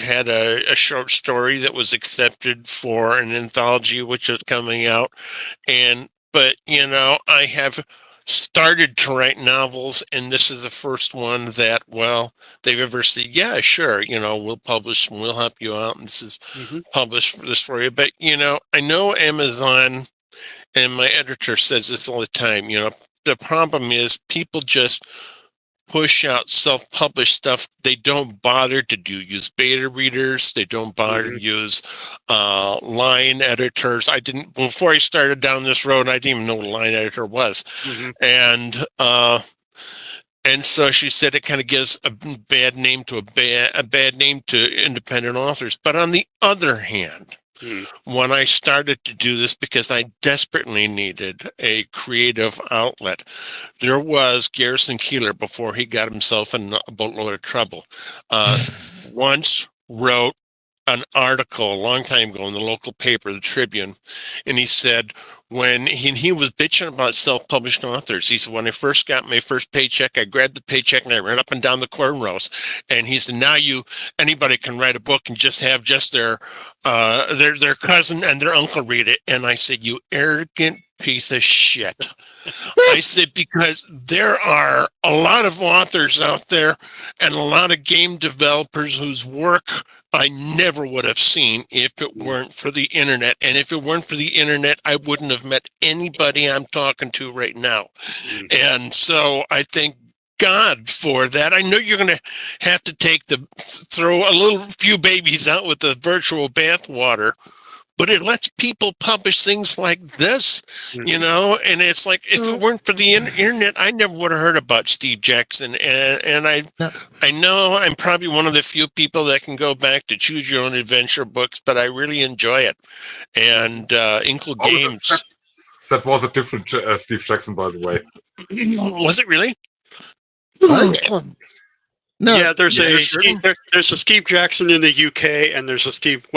D: had a short story that was accepted for an anthology, which is coming out. But I have started to write novels, and this is the first one that, they've ever said, yeah, sure, we'll publish, we'll help you out, and this is published for this for you. But, I know Amazon, and my editor says this all the time, the problem is people just push out self-published stuff. They don't bother to use beta readers. They don't bother to use line editors. Before I started down this road, I didn't even know what a line editor was. And so she said it kind of gives a bad name to independent authors. But on the other hand, when I started to do this, because I desperately needed a creative outlet, there was Garrison Keillor, before he got himself in a boatload of trouble, once wrote an article a long time ago in the local paper, the Tribune, and he said, when he was bitching about self-published authors, he said, when I first got my first paycheck, I grabbed the paycheck and I ran up and down the cornrows. And he said, now anybody can write a book and just have their cousin and their uncle read it. And I said, you arrogant piece of shit. I said, because there are a lot of authors out there and a lot of game developers whose work I never would have seen if it weren't for the internet. And if it weren't for the internet, I wouldn't have met anybody I'm talking to right now. And so I thank God for that. I know you're going to have to throw a few babies out with the virtual bathwater, but it lets people publish things like this, you know, and it's like, if it weren't for the internet, I never would have heard about Steve Jackson. And I know I'm probably one of the few people that can go back to Choose Your Own Adventure books, but I really enjoy it. And Inkle Games.
F: That was a different Steve Jackson, by the way.
D: Was it really?
B: No.
H: Yeah, there's a Steve Jackson in the UK, and there's a Steve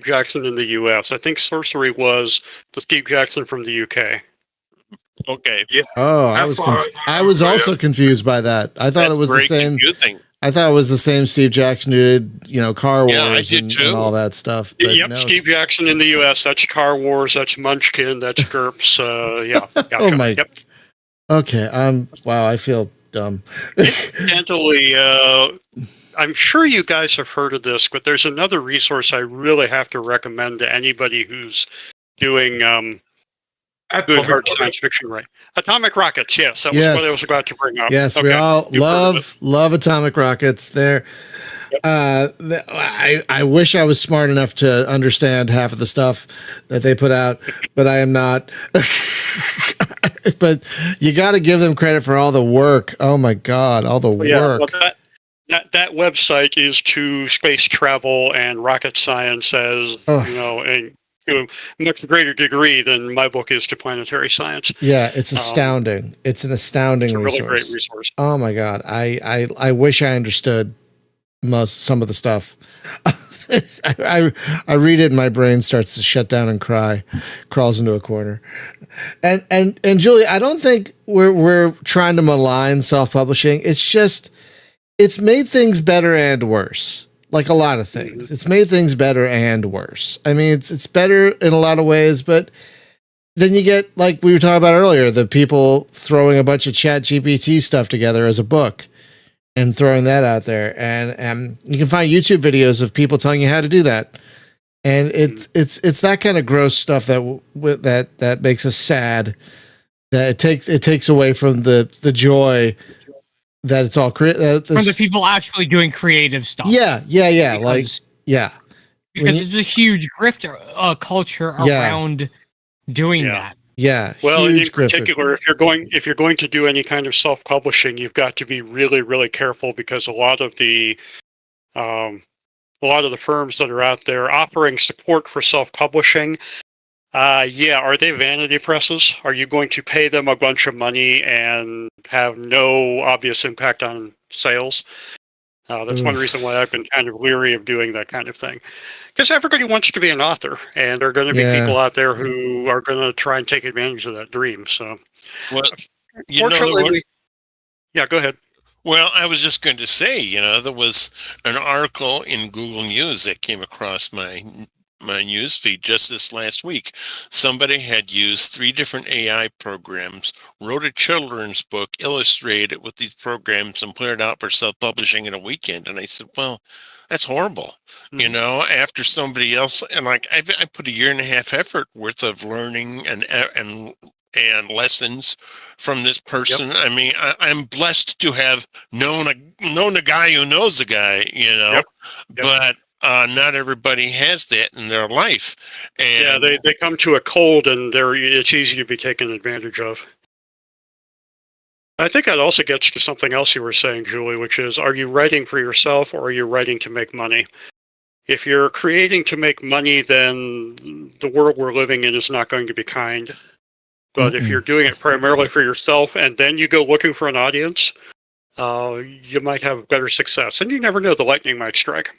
H: Jackson in the US. I think Sorcery was the Steve Jackson from the UK.
D: Okay.
F: Yeah.
B: Oh, I was also confused by that. I thought it was the same.
D: Confusing.
B: I thought it was the same Steve Jackson who did, you know, Car Wars
D: I did
B: and all that stuff. But
H: Yep,
B: no,
H: Steve Jackson in the US. That's Car Wars. That's Munchkin. That's GURPS. Yeah. Gotcha.
B: Oh my.
H: Yep.
B: Okay. Wow. I feel dumb.
H: Incidentally, I'm sure you guys have heard of this, but there's another resource I really have to recommend to anybody who's doing hard science fiction, right? Atomic Rockets, yes. That was what I was about to bring up.
B: Yes,
H: okay.
B: we all love Atomic Rockets. There, I wish I was smart enough to understand half of the stuff that they put out, but I am not. But you got to give them credit for all the work. Oh my God, all the work.
H: Well, that website is to space travel and rocket science as you know, and to a much greater degree than my book is to planetary science.
B: Yeah, it's astounding. It's an astounding
H: resource.
B: Really
H: great resource.
B: Oh my God, I wish I understood some of the stuff. I read it and my brain starts to shut down and crawls into a corner. And Julie, I don't think we're trying to malign self-publishing. It's just it's made things better and worse. Like a lot of things. It's made things better and worse. I mean, it's better in a lot of ways, but then you get, like we were talking about earlier, the people throwing a bunch of Chat GPT stuff together as a book and throwing that out there. And you can find YouTube videos of people telling you how to do that. And it's that kind of gross stuff that makes us sad. That it takes away from the joy that it's all from
C: the people actually doing creative stuff.
B: Yeah. Because
C: it's a huge grifter culture around doing that.
B: Yeah.
H: Well, in particular, if you're going to do any kind of self-publishing, you've got to be really, really careful, because a lot of the firms that are out there offering support for self-publishing, are they vanity presses? Are you going to pay them a bunch of money and have no obvious impact on sales? That's one reason why I've been kind of leery of doing that kind of thing. Because everybody wants to be an author, and there are going to be people out there who are going to try and take advantage of that dream. So, fortunately, go ahead.
D: Well, I was just going to say, there was an article in Google News that came across my newsfeed just this last week. Somebody had used 3 different AI programs, wrote a children's book, illustrated it with these programs, and put it out for self-publishing in a weekend. And I said, well, that's horrible. After somebody else, and I put 1.5 years effort worth of learning and lessons from this person. Yep. I mean, I'm blessed to have known a guy who knows a guy, but not everybody has that in their life. And
H: they come to a cold, and it's easy to be taken advantage of. I think that also gets to something else you were saying, Julie, which is, are you writing for yourself or are you writing to make money? If you're creating to make money, then the world we're living in is not going to be kind. But if you're doing it primarily for yourself and then you go looking for an audience, you might have better success. And you never know, the lightning might strike.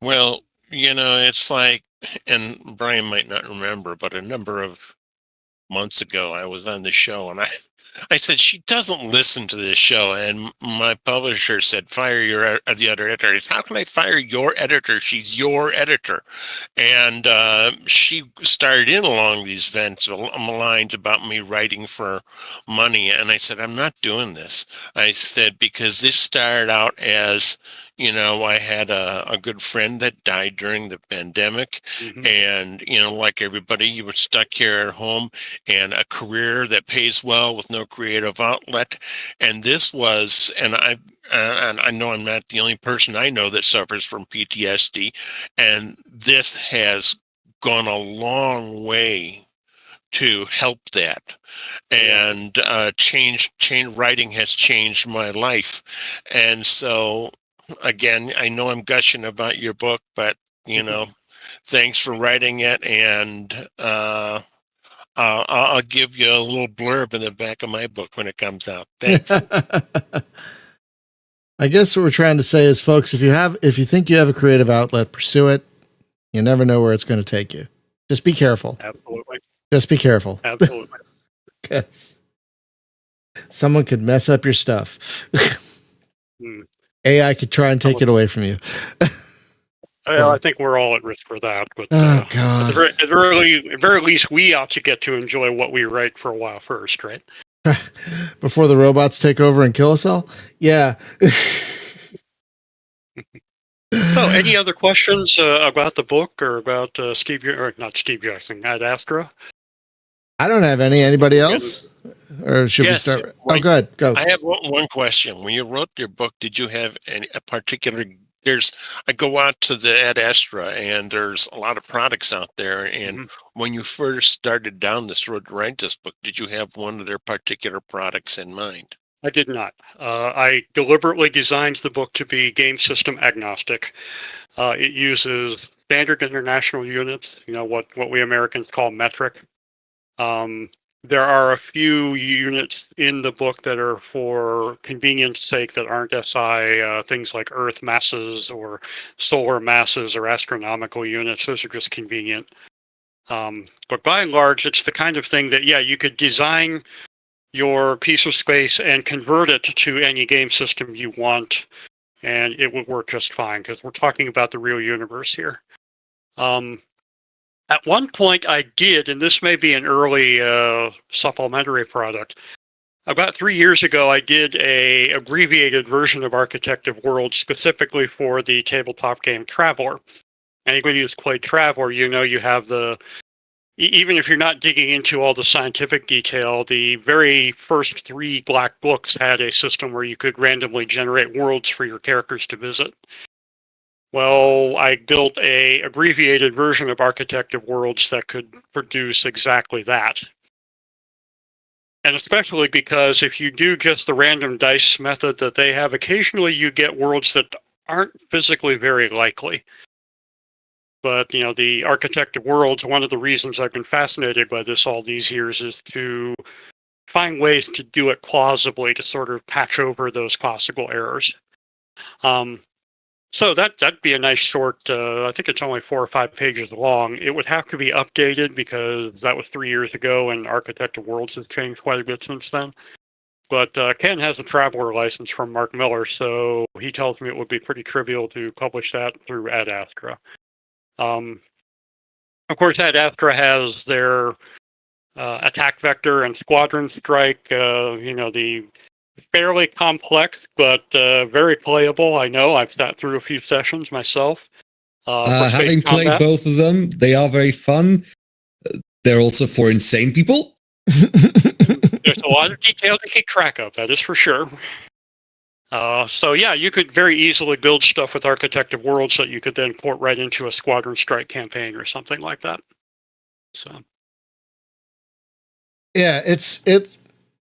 D: Well, it's like, and Brian might not remember, but a number of months ago, I was on the show and I said, she doesn't listen to this show. And my publisher said, fire the other editor. I said, how can I fire your editor? She's your editor. And she started in along these lines about me writing for money. And I said, I'm not doing this. I said, because this started out as, I had a good friend that died during the pandemic. Mm-hmm. And, like everybody, you were stuck here at home, and a career that pays well with no creative outlet. And this was, and I know I'm not the only person I know that suffers from PTSD. And this has gone a long way to help that. And writing has changed my life. And so, again, I know I'm gushing about your book, but, thanks for writing it. And I'll give you a little blurb in the back of my book when it comes out. Thanks.
B: I guess what we're trying to say is, folks, if you think you have a creative outlet, pursue it. You never know where it's going to take you. Just be careful.
H: Absolutely.
B: Just be careful.
H: Absolutely.
B: Yes. Someone could mess up your stuff. AI could try and take it away from you.
H: Well, I think we're all at risk for that. But
B: God.
H: At the very least, we ought to get to enjoy what we write for a while first, right?
B: Before the robots take over and kill us all? Yeah.
H: So, any other questions about the book or about not Steve Jackson, Ad Astra?
B: I don't have any. Anybody else? Or should we start? Oh, go ahead. Go.
D: I have one question. When you wrote your book, did you have a particular... I go out to the Ad Astra, and there's a lot of products out there. And when you first started down this road to write this book, did you have one of their particular products in mind?
H: I did not. I deliberately designed the book to be game system agnostic. It uses standard international units, what we Americans call metric. There are a few units in the book that are for convenience sake that aren't SI, things like Earth masses or solar masses or astronomical units. Those are just convenient. But by and large, it's the kind of thing that, you could design your piece of space and convert it to any game system you want, and it would work just fine, because we're talking about the real universe here. At one point I did, and this may be an early supplementary product, about 3 years ago I did a abbreviated version of Architect of Worlds specifically for the tabletop game Traveler. Anybody who's played Traveler, you have even if you're not digging into all the scientific detail, the very first 3 black books had a system where you could randomly generate worlds for your characters to visit. Well, I built a abbreviated version of Architect of Worlds that could produce exactly that. And especially because if you do just the random dice method that they have, occasionally you get worlds that aren't physically very likely. But, the Architect of Worlds, one of the reasons I've been fascinated by this all these years is to find ways to do it plausibly, to sort of patch over those classical errors. So that'd be a nice short, I think it's only 4 or 5 pages long. It would have to be updated because that was 3 years ago, and Architect of Worlds has changed quite a bit since then. But Ken has a Traveler license from Mark Miller, so he tells me it would be pretty trivial to publish that through Ad Astra. Of course, Ad Astra has their attack vector and squadron strike, the fairly complex, but very playable. I know I've sat through a few sessions myself.
E: Having played both of them, they are very fun. They're also for insane people.
H: There's a lot of detail to keep track of, that is for sure. So you could very easily build stuff with Architect of Worlds that you could then port right into a Squadron Strike campaign or something like that. So,
B: yeah, it's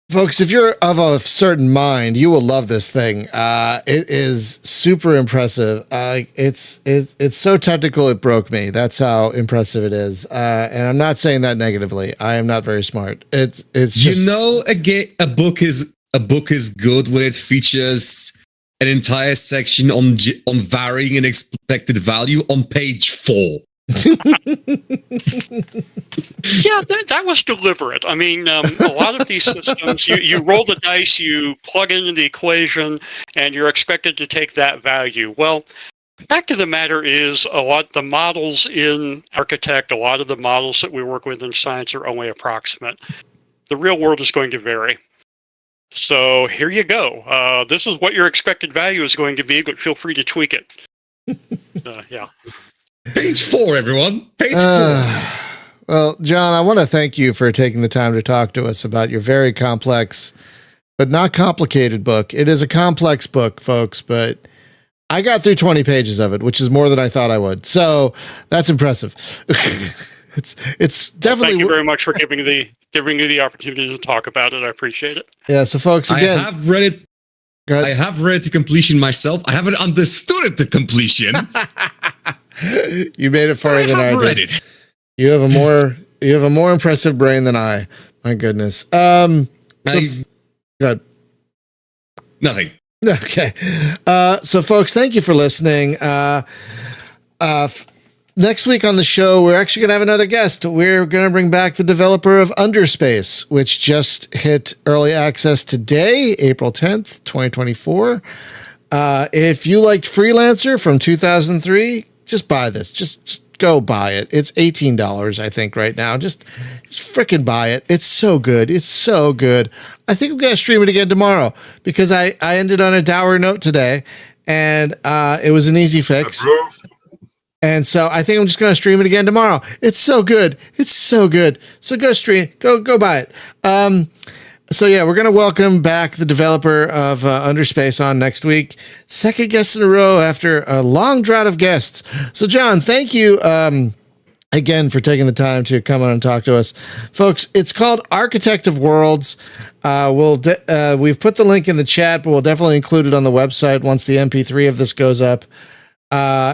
B: folks. If you're of a certain mind, you will love this thing. It is super impressive. It's so technical it broke me. That's how impressive it is. And I'm not saying that negatively. I am not very smart. It's just,
E: a book is good when it features an entire section on varying and expected value on page 4.
H: Yeah, that was deliberate. I mean, a lot of these systems, you roll the dice, you plug it into the equation, and you're expected to take that value. Well, fact of the matter is, the models in Architect, a lot of the models that we work with in science are only approximate. The real world is going to vary. So here you go. This is what your expected value is going to be, but feel free to tweak it. Yeah.
E: Page 4, everyone. Page 4.
B: Well, John, I want to thank you for taking the time to talk to us about your very complex, but not complicated book. It is a complex book, folks, but I got through 20 pages of it, which is more than I thought I would. So that's impressive. It's definitely.
H: Thank you very much for giving me the opportunity to talk about it. I appreciate it.
B: Yeah. So, folks, again,
E: I have read it. I have read it to completion myself. I haven't understood it to completion.
B: You made it farther than I did.
E: Read it.
B: You have a more impressive brain than I. My goodness. Go ahead.
E: Nothing.
B: Okay. So, folks, thank you for listening. Next week on the show, we're actually going to have another guest. We're going to bring back the developer of Underspace, which just hit early access today, April 10th, 2024. If you liked Freelancer from 2003, just buy this. Just go buy it. It's $18, I think, right now. Just freaking buy it. It's so good. It's so good. I think I'm going to stream it again tomorrow because I ended on a dour note today, and it was an easy fix.
F: Approved.
B: And so I think I'm just going to stream it again tomorrow. It's so good. It's so good. So go stream, go buy it. So yeah, we're going to welcome back the developer of Underspace on next week. Second guest in a row after a long drought of guests. So John, thank you again for taking the time to come on and talk to us. Folks, it's called Architect of Worlds. We've put the link in the chat, but we'll definitely include it on the website once the MP3 of this goes up.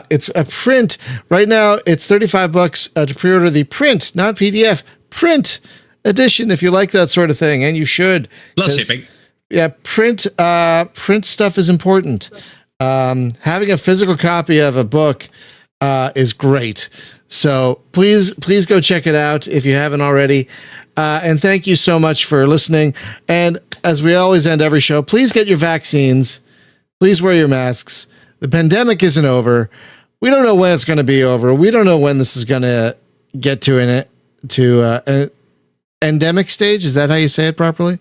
B: It's a print right now. It's $35 to pre-order the print, not PDF, print edition. If you like that sort of thing, and you should.
E: Plus shipping.
B: Yeah, print stuff is important. Having a physical copy of a book is great. So please go check it out if you haven't already. And thank you so much for listening. And as we always end every show, please get your vaccines. Please wear your masks. The pandemic isn't over. We don't know when it's going to be over. We don't know when this is going to get to an endemic stage. Is that how you say it properly?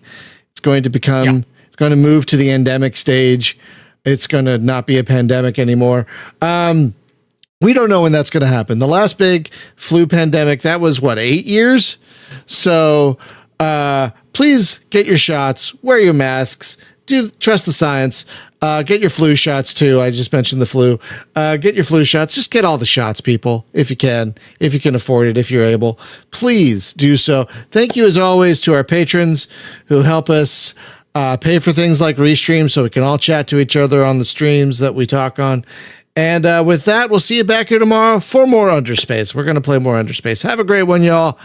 B: It's going to become, It's going to move to the endemic stage. It's going to not be a pandemic anymore. We don't know when that's going to happen. The last big flu pandemic, that was 8 years? So please get your shots, wear your masks, trust the science. Get your flu shots too. I just mentioned the flu. Get your flu shots. Just get all the shots, people, if you can afford it, if you're able. Please do so. Thank you, as always, to our patrons who help us pay for things like Restream so we can all chat to each other on the streams that we talk on. And with that, we'll see you back here tomorrow for more Underspace. We're going to play more Underspace. Have a great one, y'all.